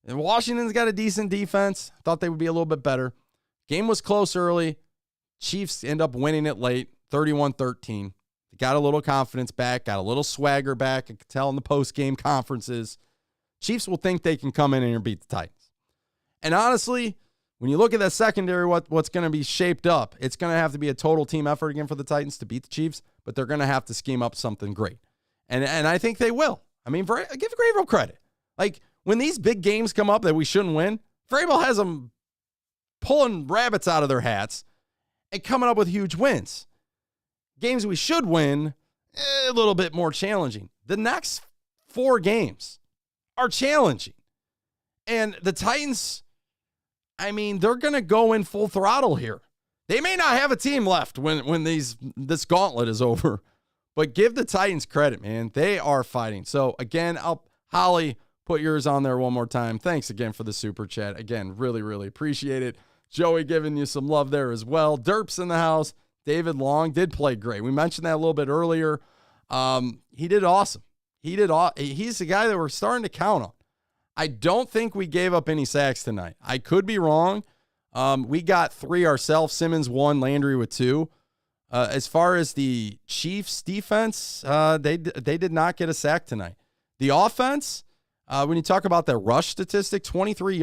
And Washington's got a decent defense. Thought they would be a little bit better. Game was close early. Chiefs end up winning it late, 31-13. They got a little confidence back, got a little swagger back. I could tell in the post-game conferences. Chiefs will think they can come in and beat the Titans. And honestly, when you look at that secondary, what's going to be shaped up, it's going to have to be a total team effort again for the Titans to beat the Chiefs, but they're going to have to scheme up something great. And I think they will. I mean, give Vrabel credit. Like, when these big games come up that we shouldn't win, Vrabel has them pulling rabbits out of their hats and coming up with huge wins. Games we should win, a little bit more challenging. The next 4 games, are challenging. And the Titans, I mean, they're going to go in full throttle here. They may not have a team left when this gauntlet is over, but give the Titans credit, man. They are fighting. So, again, Holly, put yours on there one more time. Thanks again for the super chat. Again, really, really appreciate it. Joey giving you some love there as well. Derp's in the house. David Long did play great. We mentioned that a little bit earlier. He did awesome. He's the guy that we're starting to count on. I don't think we gave up any sacks tonight. I could be wrong. We got 3 ourselves. Simmons 1, Landry with 2. As far as the Chiefs defense, they did not get a sack tonight. The offense, when you talk about the rush statistic, 23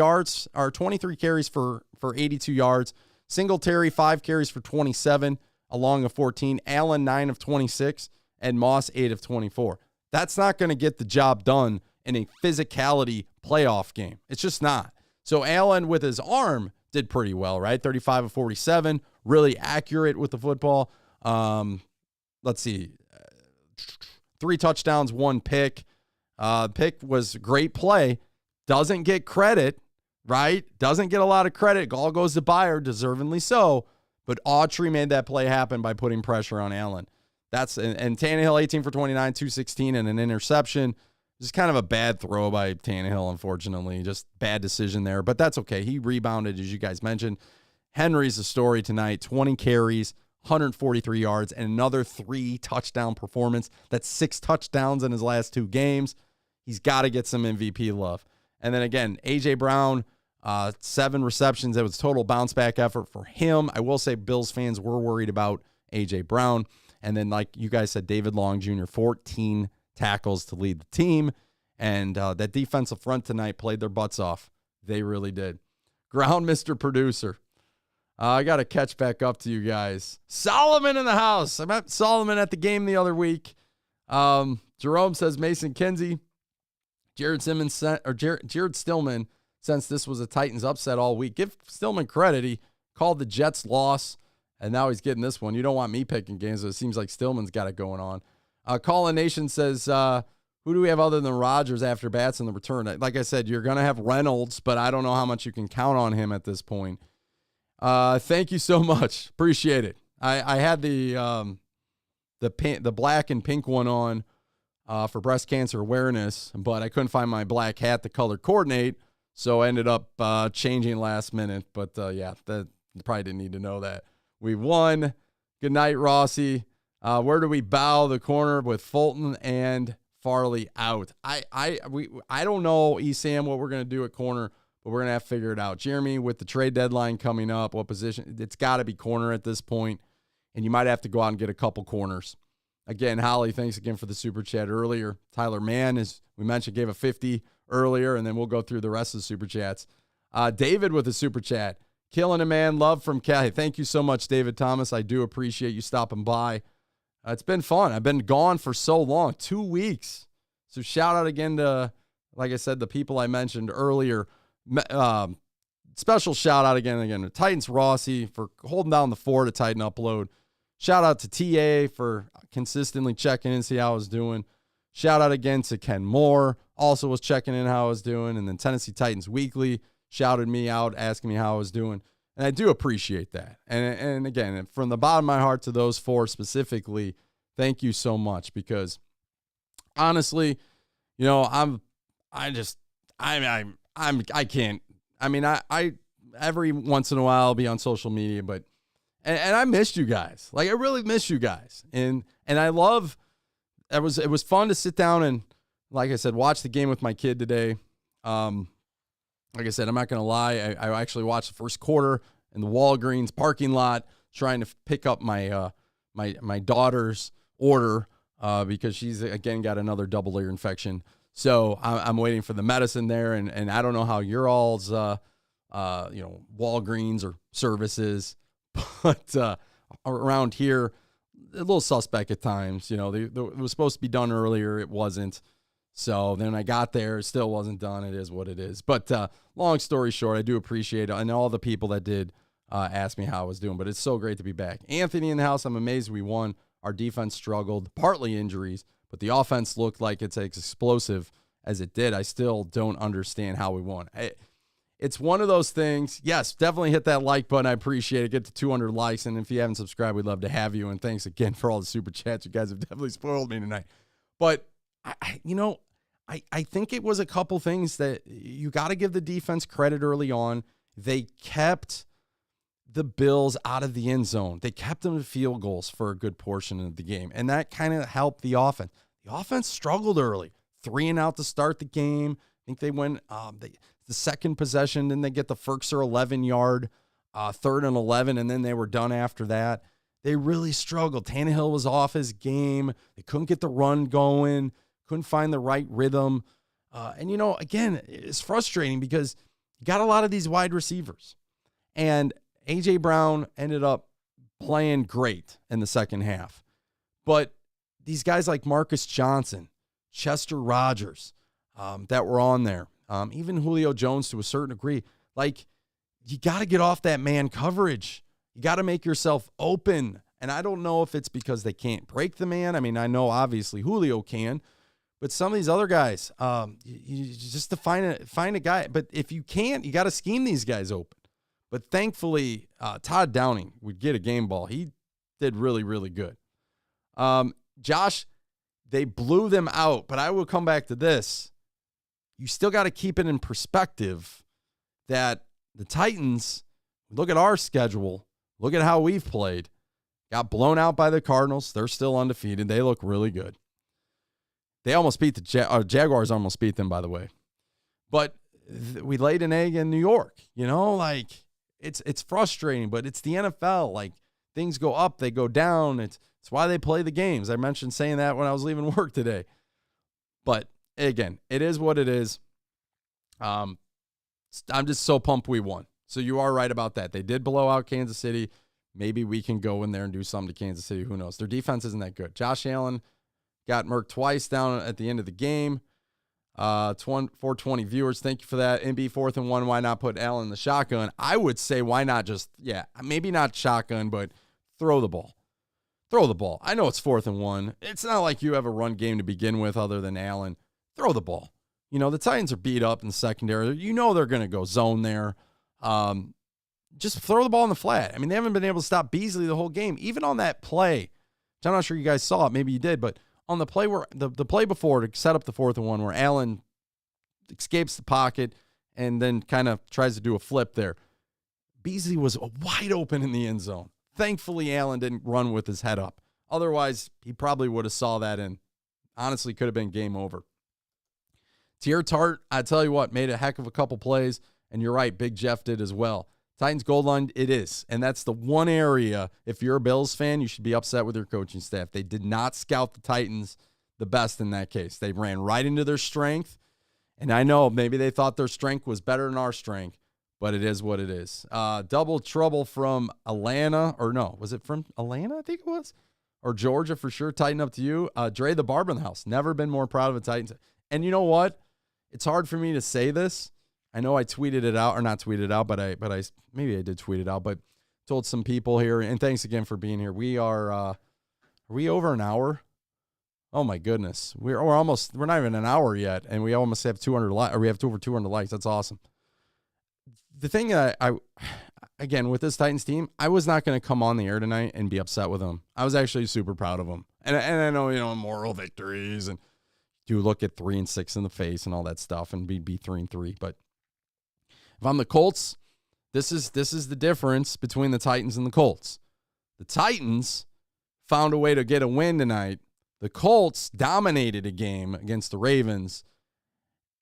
carries for 82 yards. Singletary 5 carries for 27, along of 14. Allen 9 of 26, and Moss 8 of 24. That's not going to get the job done in a physicality playoff game. It's just not. So Allen with his arm did pretty well, right? 35 of 47, really accurate with the football. Let's see. 3 touchdowns, 1 pick. Pick was a great play. Doesn't get credit, right? Doesn't get a lot of credit. All goes to Byard, deservingly so. But Autry made that play happen by putting pressure on Allen. And Tannehill, 18 for 29, 216, and an interception. Just kind of a bad throw by Tannehill, unfortunately. Just bad decision there, but that's okay. He rebounded, as you guys mentioned. Henry's the story tonight. 20 carries, 143 yards, and another 3 touchdown performance. That's 6 touchdowns in his last 2 games. He's got to get some MVP love. And then again, A.J. Brown, 7 receptions. It was a total bounce-back effort for him. I will say Bills fans were worried about A.J. Brown. And then, like you guys said, David Long Jr., 14 tackles to lead the team. And that defensive front tonight played their butts off. They really did. Ground Mr. Producer. I got to catch back up to you guys. Solomon in the house. I met Solomon at the game the other week. Jerome says Mason Kinsey. Jared Stillman, since this was a Titans upset all week. Give Stillman credit. He called the Jets loss, and now he's getting this one. You don't want me picking games, so it seems like Stillman's got it going on. Colin Nation says, who do we have other than Rodgers after bats in the return? Like I said, you're going to have Reynolds, but I don't know how much you can count on him at this point. Thank you so much. Appreciate it. I had the black and pink one on for breast cancer awareness, but I couldn't find my black hat to color coordinate, so I ended up changing last minute. But yeah, that you probably didn't need to know that. We won. Good night, Rossi. Where do we bow the corner with Fulton and Farley out? I don't know, Esam, what we're gonna do at corner, but we're gonna have to figure it out. Jeremy, with the trade deadline coming up, what position? It's got to be corner at this point, and you might have to go out and get a couple corners. Again, Holly, thanks again for the super chat earlier. Tyler Mann, as we mentioned, gave a 50 earlier, and then we'll go through the rest of the super chats. David with a super chat. Killing a man, love from Cali. Thank you so much, David Thomas. I do appreciate you stopping by. It's been fun. I've been gone for so long, 2 weeks. So shout out again to, like I said, the people I mentioned earlier. Special shout out again to Titans Rossi for holding down the fort at Titan Upload. Shout out to TA for consistently checking in, see how I was doing. Shout out again to Ken Moore, also was checking in how I was doing. And then Tennessee Titans Weekly shouted me out, asking me how I was doing. And I do appreciate that. And again, from the bottom of my heart to those 4 specifically, thank you so much, because honestly, you know, I can't. I mean, I every once in a while I'll be on social media, but and I missed you guys. Like, I really miss you guys. And I love, it was fun to sit down and, like I said, watch the game with my kid today. Like I said, I'm not going to lie. I actually watched the first quarter in the Walgreens parking lot trying to pick up my my daughter's order because she's, again, got another double ear infection. So I'm waiting for the medicine there, and I don't know how your all's Walgreens or services, but around here, a little suspect at times. You know, it was supposed to be done earlier. It wasn't. So then I got there. It still wasn't done. It is what it is. But long story short, I do appreciate it. And all the people that did ask me how I was doing. But it's so great to be back. Anthony in the house, I'm amazed we won. Our defense struggled, partly injuries, but the offense looked like it's as explosive as it did, I still don't understand how we won. It's one of those things. Yes, definitely hit that like button. I appreciate it. Get to 200 likes. And if you haven't subscribed, we'd love to have you. And thanks again for all the super chats. You guys have definitely spoiled me tonight. But, I think it was a couple things that you got to give the defense credit early on. They kept the Bills out of the end zone. They kept them to field goals for a good portion of the game. And that kind of helped the offense. The offense struggled early. 3 and out to start the game. I think they went the second possession, then they get the Ferkser 11-yard, 3rd and 11, and then they were done after that. They really struggled. Tannehill was off his game. They couldn't get the run going, couldn't find the right rhythm. And, again, it's frustrating because you got a lot of these wide receivers. And A.J. Brown ended up playing great in the second half. But these guys like Marcus Johnson, Chester Rogers, that were on there, even Julio Jones to a certain degree, you got to get off that man coverage. You got to make yourself open. And I don't know if it's because they can't break the man. I mean, I know obviously Julio can, but some of these other guys, you just to find a guy. But if you can't, you got to scheme these guys open. But thankfully, Todd Downey would get a game ball. He did really, really good. Josh, they blew them out, but I will come back to this. You still got to keep it in perspective that the Titans, look at our schedule, look at how we've played, got blown out by the Cardinals. They're still undefeated. They look really good. They almost beat the Jaguars almost beat them, by the way. But we laid an egg in New York. It's frustrating, but it's the NFL. Things go up, they go down. It's why they play the games. I mentioned saying that when I was leaving work today. But again, it is what it is. I'm just so pumped we won. So you are right about that. They did blow out Kansas City. Maybe we can go in there and do something to Kansas City. Who knows? Their defense isn't that good. Josh Allen got murked twice down at the end of the game. 420 viewers. Thank you for that. NB 4th and 1. Why not put Allen in the shotgun? I would say why not just, maybe not shotgun, but throw the ball. Throw the ball. I know it's 4th and 1. It's not like you have a run game to begin with other than Allen. Throw the ball. The Titans are beat up in the secondary. They're going to go zone there. Just throw the ball in the flat. I mean, they haven't been able to stop Beasley the whole game. Even on that play, which I'm not sure you guys saw it. Maybe you did, but on the play where the play before to set up the 4th and 1 where Allen escapes the pocket and then kind of tries to do a flip there. Beasley was wide open in the end zone. Thankfully, Allen didn't run with his head up. Otherwise, he probably would have saw that and honestly could have been game over. Tier Tart, I tell you what, made a heck of a couple plays, and you're right, Big Jeff did as well. Titans goal line, it is. And that's the one area, if you're a Bills fan, you should be upset with your coaching staff. They did not scout the Titans the best in that case. They ran right into their strength. And I know maybe they thought their strength was better than our strength, but it is what it is. Double trouble from Atlanta, or no, was it from Atlanta? I think it was. Or Georgia for sure. Tighten up to you. Dre the Barber in the house. Never been more proud of a Titans. And you know what? It's hard for me to say this. I know I tweeted it out, or not tweeted it out, but I maybe I did tweet it out, but told some people here, and thanks again for being here. We are we over an hour? Oh my goodness. We're not even an hour yet, and we almost have 200 likes, or we have over 200 likes. That's awesome. The thing that I again, with this Titans team, I was not going to come on the air tonight and be upset with them. I was actually super proud of them. And I know, moral victories, and do look at 3-6 in the face and all that stuff and be 3-3, but if I'm the Colts, this is the difference between the Titans and the Colts. The Titans found a way to get a win tonight. The Colts dominated a game against the Ravens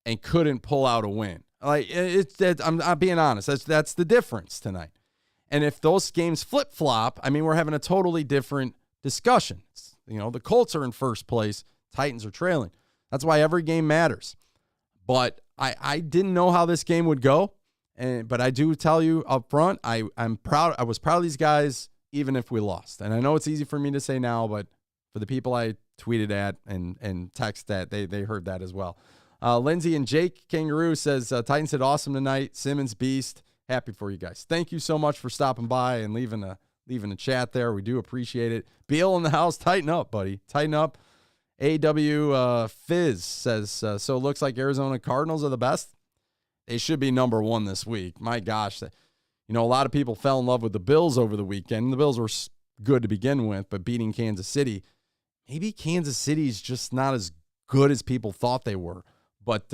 and couldn't pull out a win. I'm being honest. That's the difference tonight. And if those games flip-flop, I mean, we're having a totally different discussion. The Colts are in first place. Titans are trailing. That's why every game matters. But I didn't know how this game would go. But I do tell you up front, I'm proud. I was proud of these guys, even if we lost. And I know it's easy for me to say now, but for the people I tweeted at and text that, they heard that as well. Lindsay and Jake Kangaroo says, Titans did awesome tonight. Simmons beast. Happy for you guys. Thank you so much for stopping by and leaving a chat there. We do appreciate it. Beal in the house. Tighten up, buddy. Tighten up. AW Fizz says, so it looks like Arizona Cardinals are the best. They should be number one this week. My gosh. A lot of people fell in love with the Bills over the weekend. The Bills were good to begin with, but beating Kansas City, maybe Kansas City's just not as good as people thought they were. But,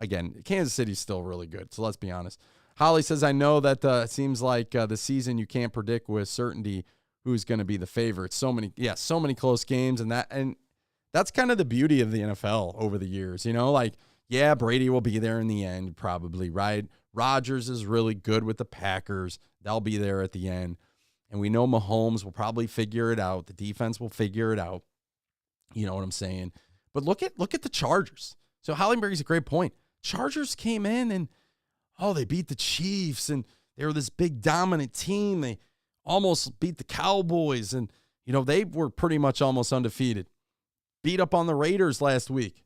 again, Kansas City's still really good, so let's be honest. Holly says, I know that it seems like the season you can't predict with certainty who's going to be the favorite. So many close games, and that's kind of the beauty of the NFL over the years. Brady will be there in the end, probably, right? Rodgers is really good with the Packers. They'll be there at the end. And we know Mahomes will probably figure it out. The defense will figure it out. You know what I'm saying? But look at the Chargers. So Hollenberg's a great point. Chargers came in and, they beat the Chiefs, and they were this big dominant team. They almost beat the Cowboys, and, they were pretty much almost undefeated. Beat up on the Raiders last week.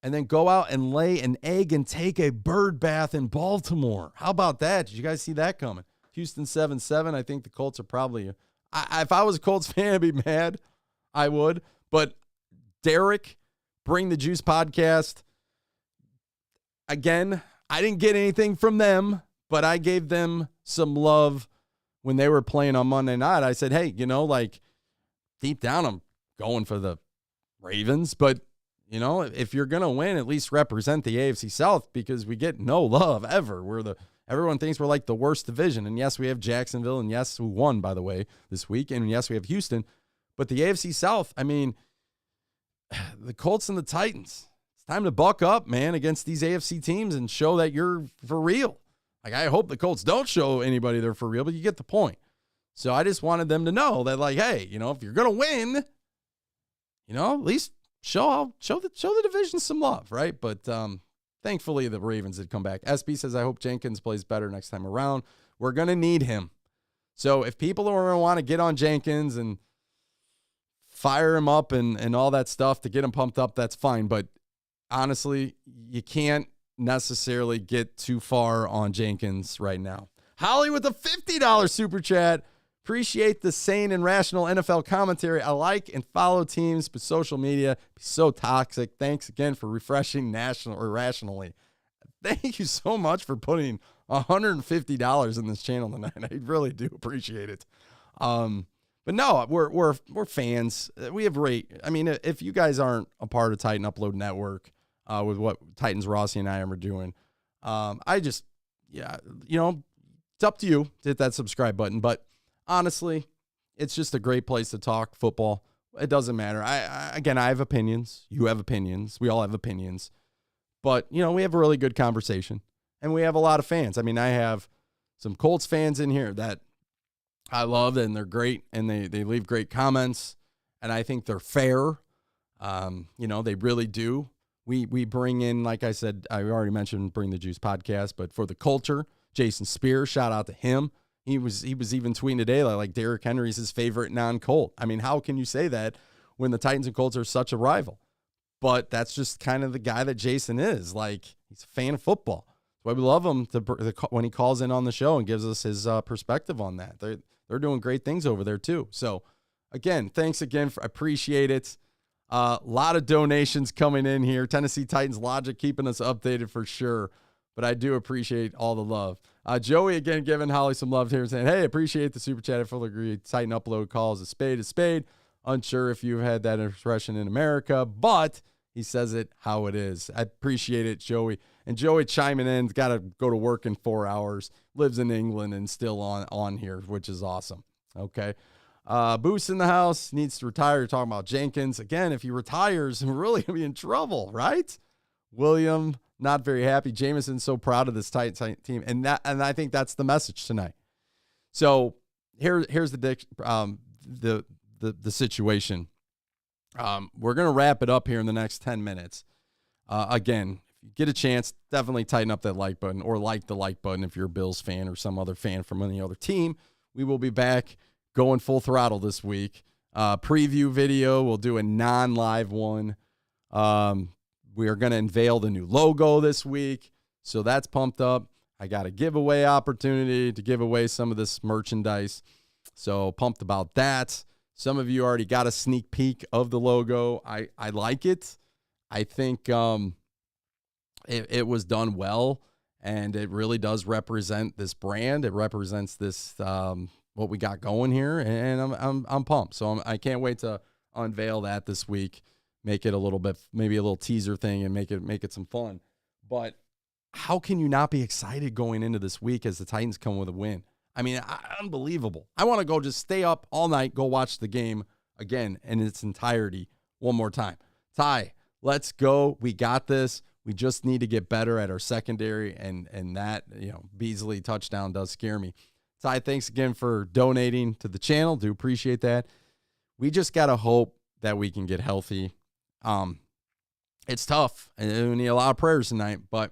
And then go out and lay an egg and take a bird bath in Baltimore. How about that? Did you guys see that coming? Houston 7-7. I think the Colts are probably if I was a Colts fan, I'd be mad. I would. But Derek, Bring the Juice podcast. Again, I didn't get anything from them, but I gave them some love when they were playing on Monday night. I said, hey, deep down, I'm going for the Ravens, but if you're going to win, at least represent the AFC South, because we get no love ever. Everyone thinks we're like the worst division. And yes, we have Jacksonville, and yes, who won, by the way, this week. And yes, we have Houston. But the AFC South, the Colts and the Titans, it's time to buck up, man, against these AFC teams and show that you're for real. I hope the Colts don't show anybody they're for real, but you get the point. So I just wanted them to know that, hey, if you're going to win, at least show the division some love, right? But thankfully the Ravens did come back. SB says, I hope Jenkins plays better next time around. We're going to need him. So if people are going to want to get on Jenkins and fire him up and all that stuff to get him pumped up, that's fine. But honestly, you can't necessarily get too far on Jenkins right now. Holly with a $50 super chat. Appreciate the sane and rational NFL commentary. I like and follow teams, but social media be so toxic. Thanks again for refreshing rationally. Thank you so much for putting $150 in this channel tonight. I really do appreciate it. But no, we're fans. We have if you guys aren't a part of Titan Upload Network with what Titans Rossi and I are doing, it's up to you to hit that subscribe button. But honestly, it's just a great place to talk football. It doesn't matter. I have opinions. You have opinions. We all have opinions. But, we have a really good conversation. And we have a lot of fans. I have some Colts fans in here that I love, and they're great, and they leave great comments. And I think they're fair. They really do. We bring in, like I said, I already mentioned Bring the Juice podcast, but for the culture, Jason Spears, shout out to him. He was even tweeting today like Derrick Henry's his favorite non-Colt. How can you say that when the Titans and Colts are such a rival? But that's just kind of the guy that Jason is. He's a fan of football. That's why we love him when he calls in on the show and gives us his perspective on that. They're doing great things over there too. So again, thanks again. I appreciate it. A lot of donations coming in here. Tennessee Titans Logic keeping us updated for sure. But I do appreciate all the love. Joey, again, giving Holly some love here, saying, hey, appreciate the super chat. I fully agree. Titan Upload calls a spade. Unsure if you've had that expression in America, but he says it how it is. I appreciate it, Joey. And Joey chiming in, got to go to work in 4 hours, lives in England and still on here, which is awesome. Okay. Boost in the house, needs to retire. You're talking about Jenkins. Again, if he retires, we're really going to be in trouble, right? William, not very happy. Jameson's so proud of this tight team, and I think that's the message tonight. So here's the situation. We're gonna wrap it up here in the next 10 minutes. Again, if you get a chance, definitely tighten up that like button, or like the like button if you're a Bills fan or some other fan from any other team. We will be back going full throttle this week. Preview video. We'll do a non-live one. We are going to unveil the new logo this week, so that's pumped up. I got a giveaway opportunity to give away some of this merchandise, so pumped about that. Some of you already got a sneak peek of the logo. I like it. I think it was done well, and it really does represent this brand. It represents this what we got going here, and I'm pumped. So I can't wait to unveil that this week. Make it a little bit, maybe a little teaser thing, and make it some fun. But how can you not be excited going into this week as the Titans come with a win? I mean, unbelievable. I want to go just stay up all night, go watch the game again in its entirety one more time. Ty, let's go. We got this. We just need to get better at our secondary, and that, Beasley touchdown does scare me. Ty, thanks again for donating to the channel. Do appreciate that. We just got to hope that we can get healthy. It's tough, and we need a lot of prayers tonight, but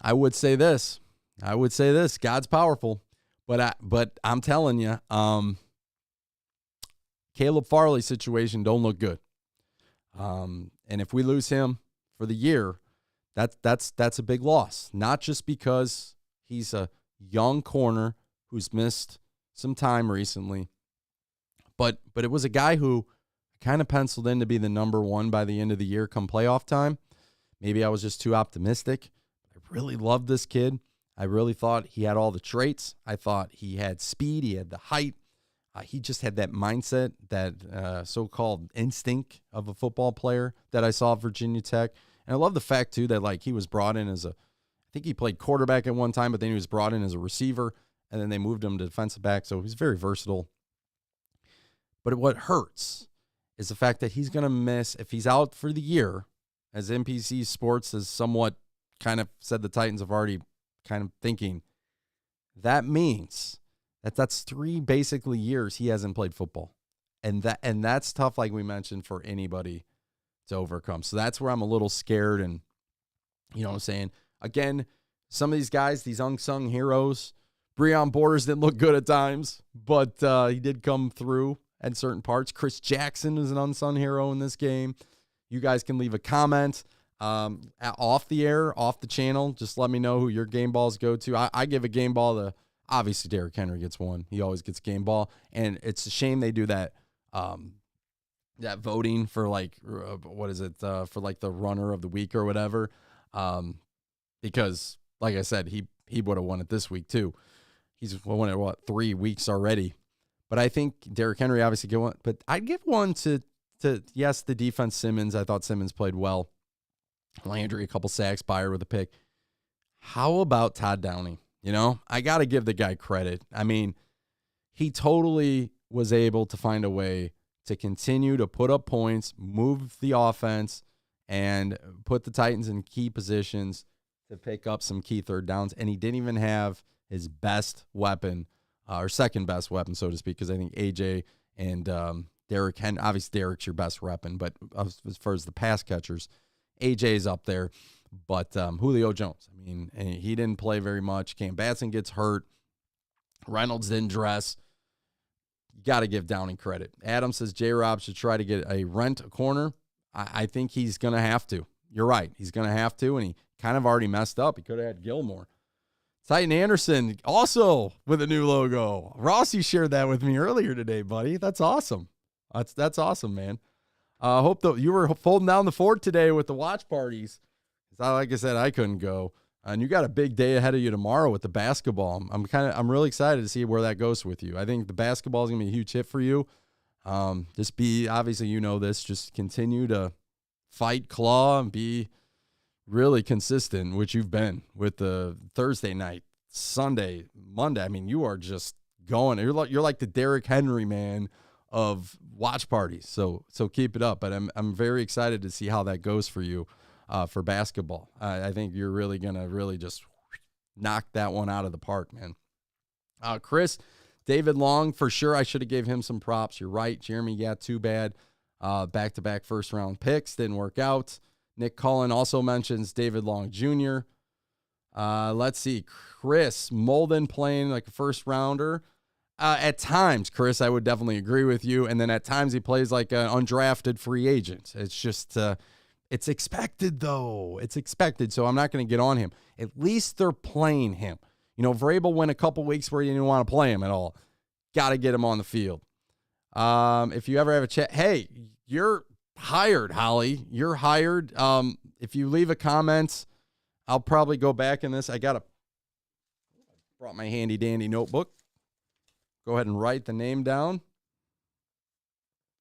I would say this. God's powerful. But I'm telling you, Caleb Farley's situation don't look good. And if we lose him for the year, that's a big loss. Not just because he's a young corner who's missed some time recently, but it was a guy who kind of penciled in to be the number one by the end of the year come playoff time. Maybe I was just too optimistic. I really loved this kid. I really thought he had all the traits. I thought he had speed. He had the height. He just had that mindset, that so-called instinct of a football player that I saw at Virginia Tech. And I love the fact, too, that he was brought in I think he played quarterback at one time, but then he was brought in as a receiver, and then they moved him to defensive back. So he's very versatile. But what hurts is the fact that he's going to miss, if he's out for the year, as NPC Sports has somewhat kind of said the Titans have already kind of thinking, that means that's 3 basically years he hasn't played football. And that's tough, like we mentioned, for anybody to overcome. So that's where I'm a little scared. And, I'm saying, again, some of these guys, these unsung heroes, Breon Borders didn't look good at times, but he did come through at certain parts. Chris Jackson is an unsung hero in this game. You guys can leave a comment off the air, off the channel. Just let me know who your game balls go to. I give a game ball to, obviously, Derrick Henry gets one. He always gets game ball. And it's a shame they do that that voting for, for the runner of the week or whatever. Because, like I said, he would have won it this week, too. He's won it, 3 weeks already. But I think Derrick Henry obviously get one. But I'd give one to yes, the defense, Simmons. I thought Simmons played well. Landry, a couple sacks, Byer with a pick. How about Todd Downey? I got to give the guy credit. I mean, he totally was able to find a way to continue to put up points, move the offense, and put the Titans in key positions to pick up some key third downs. And he didn't even have his best weapon, or second best weapon, so to speak, because I think AJ and Derrick Henry, obviously Derrick's your best weapon, but as far as the pass catchers, AJ's up there. But Julio Jones, I mean, he didn't play very much. Cam Batson gets hurt. Reynolds didn't dress. You got to give Downing credit. Adam says J-Rob should try to get a corner. I think he's going to have to. You're right. He's going to have to, and he kind of already messed up. He could have had Gilmore. Titan Anderson also with a new logo. Rossi shared that with me earlier today, buddy. That's awesome. That's awesome, man. Hope that you were folding down the fort today with the watch parties. Like I said, I couldn't go. And you got a big day ahead of you tomorrow with the basketball. I'm really excited to see where that goes with you. I think the basketball is going to be a huge hit for you. Obviously, this, just continue to fight, claw, and be really consistent, which you've been with the Thursday night, Sunday, Monday. I mean, you are just going. You're like the Derrick Henry, man, of watch parties. So keep it up. But I'm very excited to see how that goes for you. For basketball. I think you're really going to just knock that one out of the park, man. Chris, David Long, for sure, I should have gave him some props. You're right. Jeremy, too bad. Back-to-back first-round picks didn't work out. Nick Cullen also mentions David Long Jr. Let's see. Chris, Molden playing like a first-rounder. At times, Chris, I would definitely agree with you. And then at times he plays like an undrafted free agent. It's just... it's expected, though. It's expected, so I'm not going to get on him. At least they're playing him. Vrabel went a couple weeks where you didn't want to play him at all. Got to get him on the field. If you ever have a chat, hey, you're hired, Holly. You're hired. If you leave a comment, I'll probably go back in this. Brought my handy dandy notebook. Go ahead and write the name down.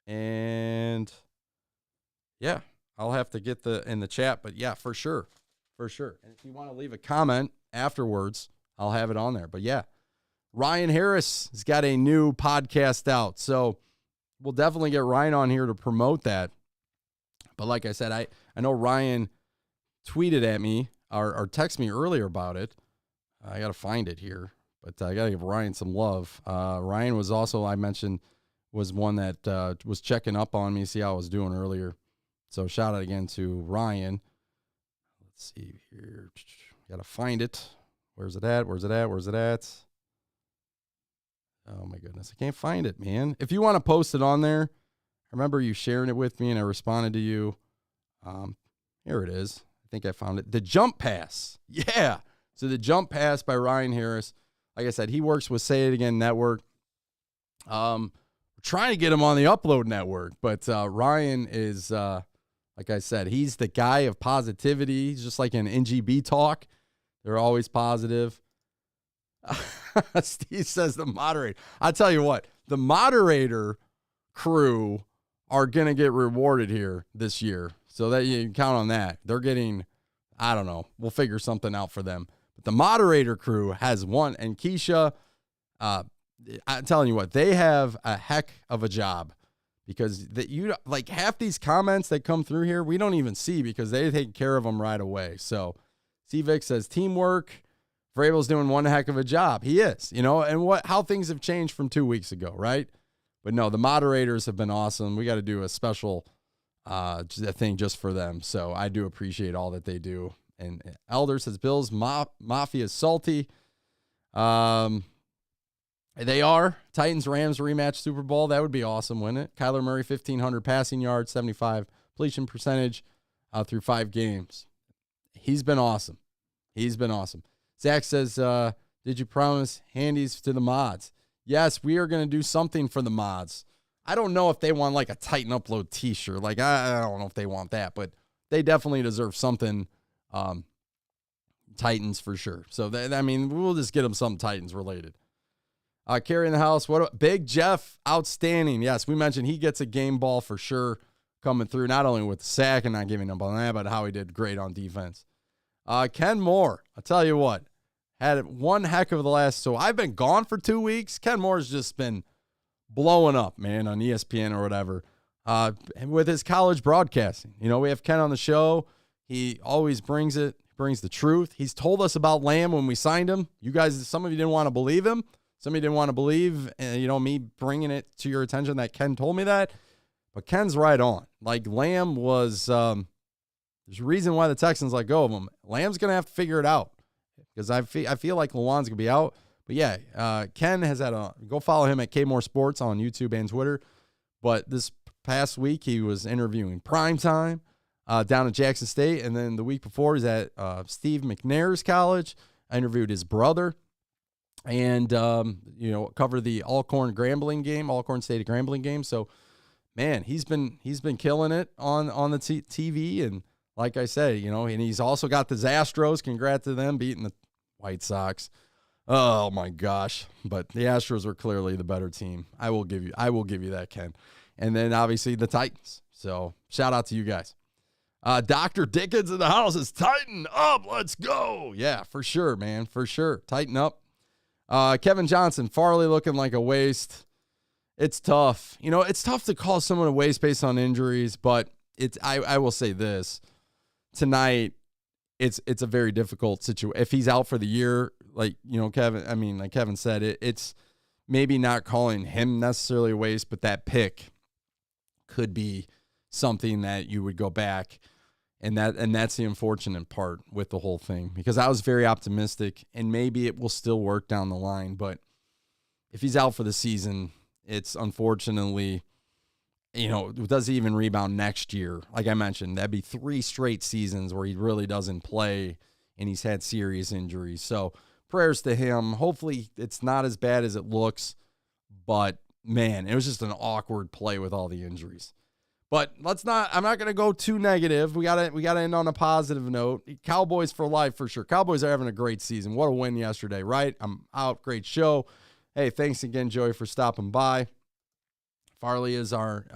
And yeah, I'll have to get in the chat, but yeah, for sure. For sure. And if you want to leave a comment afterwards, I'll have it on there. But yeah, Ryan Harris has got a new podcast out. So we'll definitely get Ryan on here to promote that. But like I said, I know Ryan tweeted at me or texted me earlier about it. I got to find it here, but I got to give Ryan some love. Ryan was also, I mentioned, was one that was checking up on me, see how I was doing earlier. So shout out again to Ryan. Let's see here. Got to find it. Where's it at? Where's it at? Where's it at? Oh, my goodness. I can't find it, man. If you want to post it on there, I remember you sharing it with me, and I responded to you. Here it is. I think I found it. The Jump Pass. Yeah. So the Jump Pass by Ryan Harris. Like I said, he works with Say It Again Network. We're trying to get him on the Upload Network, but Ryan is, like I said, he's the guy of positivity. He's just like an NGB talk. They're always positive. Steve says the moderator. I tell you what, the moderator crew are going to get rewarded here this year. So that you can count on that. They're getting, I don't know, we'll figure something out for them. But the moderator crew has one. And Keisha, I'm telling you what, they have a heck of a job. Because like half these comments that come through here, we don't even see because they take care of them right away. So C-Vic says teamwork. Vrabel's doing one heck of a job. He is, and how things have changed from 2 weeks ago, right? But no, the moderators have been awesome. We got to do a special thing just for them. So I do appreciate all that they do. And Elder says Bills Mafia is salty. They are. Titans-Rams rematch Super Bowl. That would be awesome, wouldn't it? Kyler Murray, 1,500 passing yards, 75 completion percentage through 5 games. He's been awesome. Zach says, did you promise handies to the mods? Yes, we are going to do something for the mods. I don't know if they want like a Titan Upload t-shirt. Like, I don't know if they want that, but they definitely deserve something Titans for sure. So, we'll just get them something Titans related. Carrie in the house. Big Jeff, outstanding. Yes, we mentioned he gets a game ball for sure coming through, not only with the sack and not giving up on that, but how he did great on defense. Ken Moore, I'll tell you what, had one heck of the last. So I've been gone for 2 weeks. Ken Moore's just been blowing up, man, on ESPN or whatever, with his college broadcasting. We have Ken on the show. He always brings the truth. He's told us about Lamb when we signed him. You guys, some of you didn't want to believe him. Some of you didn't want to believe, me bringing it to your attention that Ken told me that. But Ken's right on. Like, Lamb was, there's a reason why the Texans let go of him. Lamb's going to have to figure it out because I feel like Lawan's going to be out. But yeah, Ken has had go follow him at Kmore Sports on YouTube and Twitter. But this past week, he was interviewing Primetime down at Jackson State. And then the week before, he's at Steve McNair's college. I interviewed his brother. And, cover the Alcorn State Grambling game. So, man, he's been killing it on the TV. And like I said, and he's also got the Astros. Congrats to them beating the White Sox. Oh my gosh. But the Astros are clearly the better team. I will give you that, Ken. And then obviously the Titans. So shout out to you guys. Dr. Dickens in the house is tighten up. Let's go. Yeah, for sure, man. For sure. Tighten up. Kevin Johnson, Farley looking like a waste. It's tough. It's tough to call someone a waste based on injuries, but I will say this. Tonight, it's a very difficult situation. If he's out for the year, like Kevin said, it's maybe not calling him necessarily a waste, but that pick could be something that you would go back. And that's the unfortunate part with the whole thing, because I was very optimistic and maybe it will still work down the line. But if he's out for the season, it's unfortunately, does he even rebound next year? Like I mentioned, that'd be 3 straight seasons where he really doesn't play and he's had serious injuries. So prayers to him. Hopefully it's not as bad as it looks, but man, it was just an awkward play with all the injuries. But I'm not going to go too negative. We got to end on a positive note. Cowboys for life for sure. Cowboys are having a great season. What a win yesterday, right? I'm out. Great show. Hey, thanks again, Joey, for stopping by. Farley is our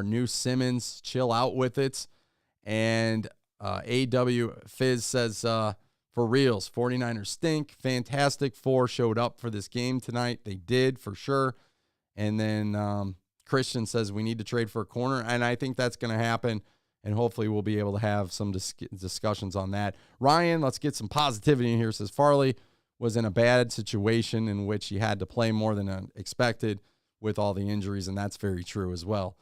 new Simmons. Chill out with it. And AW Fizz says, for reals, 49ers stink. Fantastic Four showed up for this game tonight. They did, for sure. And then Christian says we need to trade for a corner, and I think that's going to happen, and hopefully we'll be able to have some discussions on that. Ryan, let's get some positivity in here, says Farley was in a bad situation in which he had to play more than expected with all the injuries, and that's very true as well.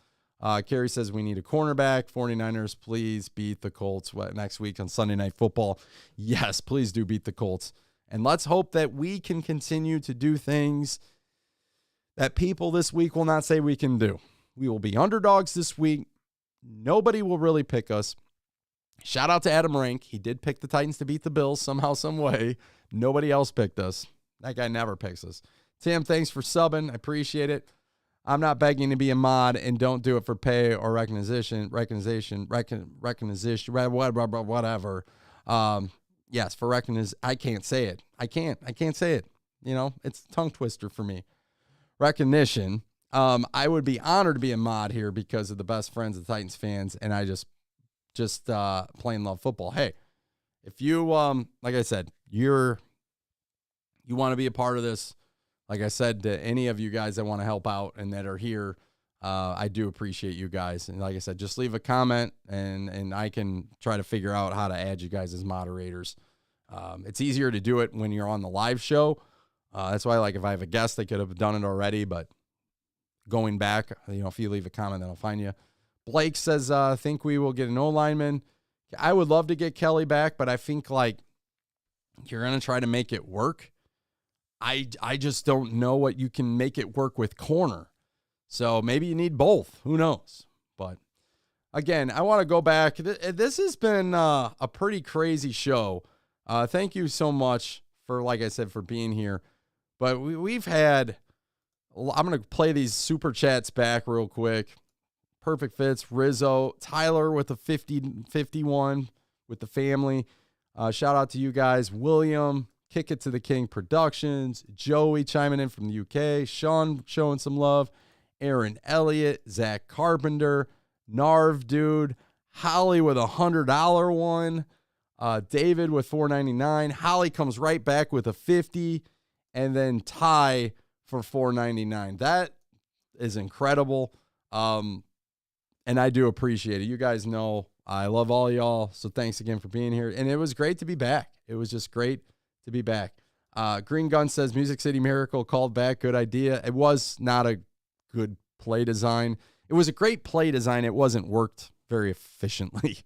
Kerry says we need a cornerback. 49ers, please beat the Colts next week on Sunday Night Football. Yes, please do beat the Colts. And let's hope that we can continue to do things that people this week will not say we can do. We will be underdogs this week. Nobody will really pick us. Shout out to Adam Rank. He did pick the Titans to beat the Bills somehow, some way. Nobody else picked us. That guy never picks us. Tim, thanks for subbing. I appreciate it. I'm not begging to be a mod, and don't do it for pay or recognition, whatever. Yes, for recognition. I can't say it. I can't say it. You know, it's a tongue twister for me. Recognition. I would be honored to be a mod here because of the best friends of the Titans fans, and I just plain love football. Hey, if you like I said, you want to be a part of this, like I said to any of you guys that want to help out and that are here, I do appreciate you guys. And like I said, just leave a comment and I can try to figure out how to add you guys as moderators. It's easier to do it when you're on the live show. That's why, like, if I have a guest, they could have done it already, but going back, if you leave a comment, then I'll find you. Blake says, think we will get an O-lineman. I would love to get Kelly back, but I think, like, you're going to try to make it work. I just don't know what you can make it work with corner. So maybe you need both. Who knows? But, again, I want to go back. This has been a pretty crazy show. Thank you so much for, like I said, for being here. But we've had, I'm going to play these super chats back real quick. Perfect Fits, Rizzo, Tyler with a 50-51 with the family. Shout out to you guys. William, Kick It to the King Productions. Joey chiming in from the UK. Sean showing some love. Aaron Elliott, Zach Carpenter, Narv Dude, Holly with $100 one. David with $4.99. Holly comes right back with a 50, and then Ty for $4.99. That is incredible. And I do appreciate it. You guys know I love all y'all. So thanks again for being here. And it was great to be back. It was just great to be back. Green Gun says Music City Miracle called back. Good idea. It was not a good play design. It was a great play design. It wasn't worked very efficiently.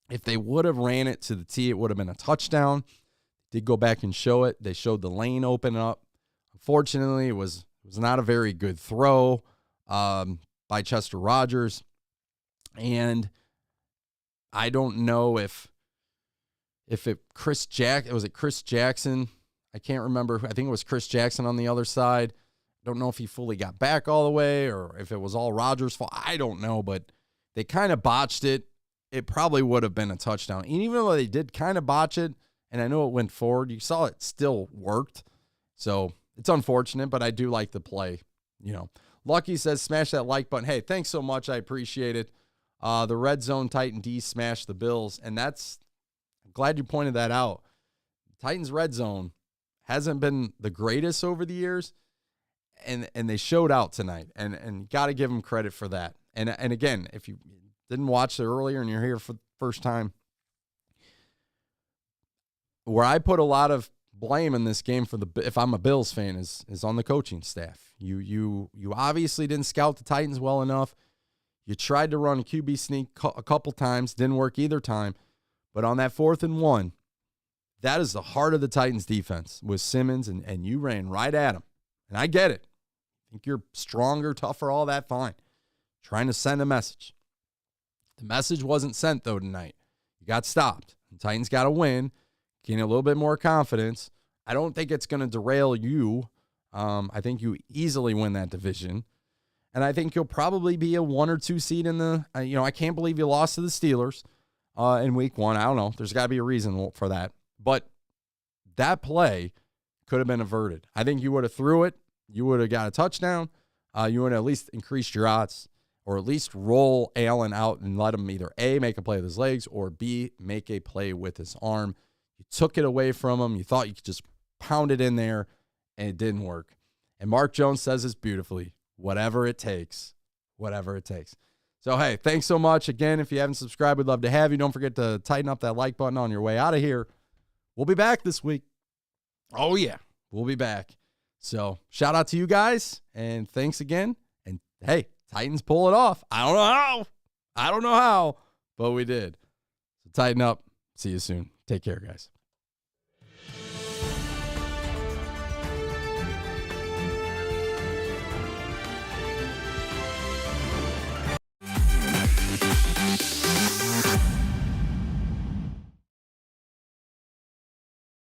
If they would have ran it to the T, it would have been a touchdown. Did go back and show it. They showed the lane open up. Unfortunately, it was not a very good throw by Chester Rogers. And I don't know if Chris Jackson? I can't remember. I think it was Chris Jackson on the other side. I don't know if he fully got back all the way or if it was all Rogers' fault. I don't know, but they kind of botched it. It probably would have been a touchdown. And even though they did kind of botch it, and I know it went forward, you saw it still worked. So it's unfortunate, but I do like the play. Lucky says, smash that like button. Hey, thanks so much. I appreciate it. The Red Zone Titan D smashed the Bills, and I'm glad you pointed that out. Titans Red Zone hasn't been the greatest over the years, and they showed out tonight, and got to give them credit for that. And again, if you didn't watch it earlier and you're here for the first time, where I put a lot of blame in this game if I'm a Bills fan is on the coaching staff. You obviously didn't scout the Titans well enough. You tried to run a QB sneak a couple times, didn't work either time. But on that 4th and 1, that is the heart of the Titans defense with Simmons, and you ran right at him. And I get it. I think you're stronger, tougher, all that, fine. Trying to send a message. The message wasn't sent, though, tonight. You got stopped. The Titans got to win, gain a little bit more confidence. I don't think it's going to derail you I think you easily win that division. And I think you'll probably be a 1 or 2 seed in the, I can't believe you lost to the Steelers in week 1. I don't know. There's got to be a reason for that. But that play could have been averted. I think you would have threw it. You would have got a touchdown. You would have at least increased your odds, or at least roll Allen out and let him either A, make a play with his legs, or B, make a play with his arm. You took it away from him. You thought you could just pound it in there, and it didn't work. And Mark Jones says this beautifully: whatever it takes, whatever it takes. So, hey, thanks so much. Again, if you haven't subscribed, we'd love to have you. Don't forget to tighten up that like button on your way out of here. We'll be back this week. Oh, yeah, we'll be back. So, shout out to you guys, and thanks again. And, hey, Titans pull it off. I don't know how, but we did. So, tighten up. See you soon. Take care, guys.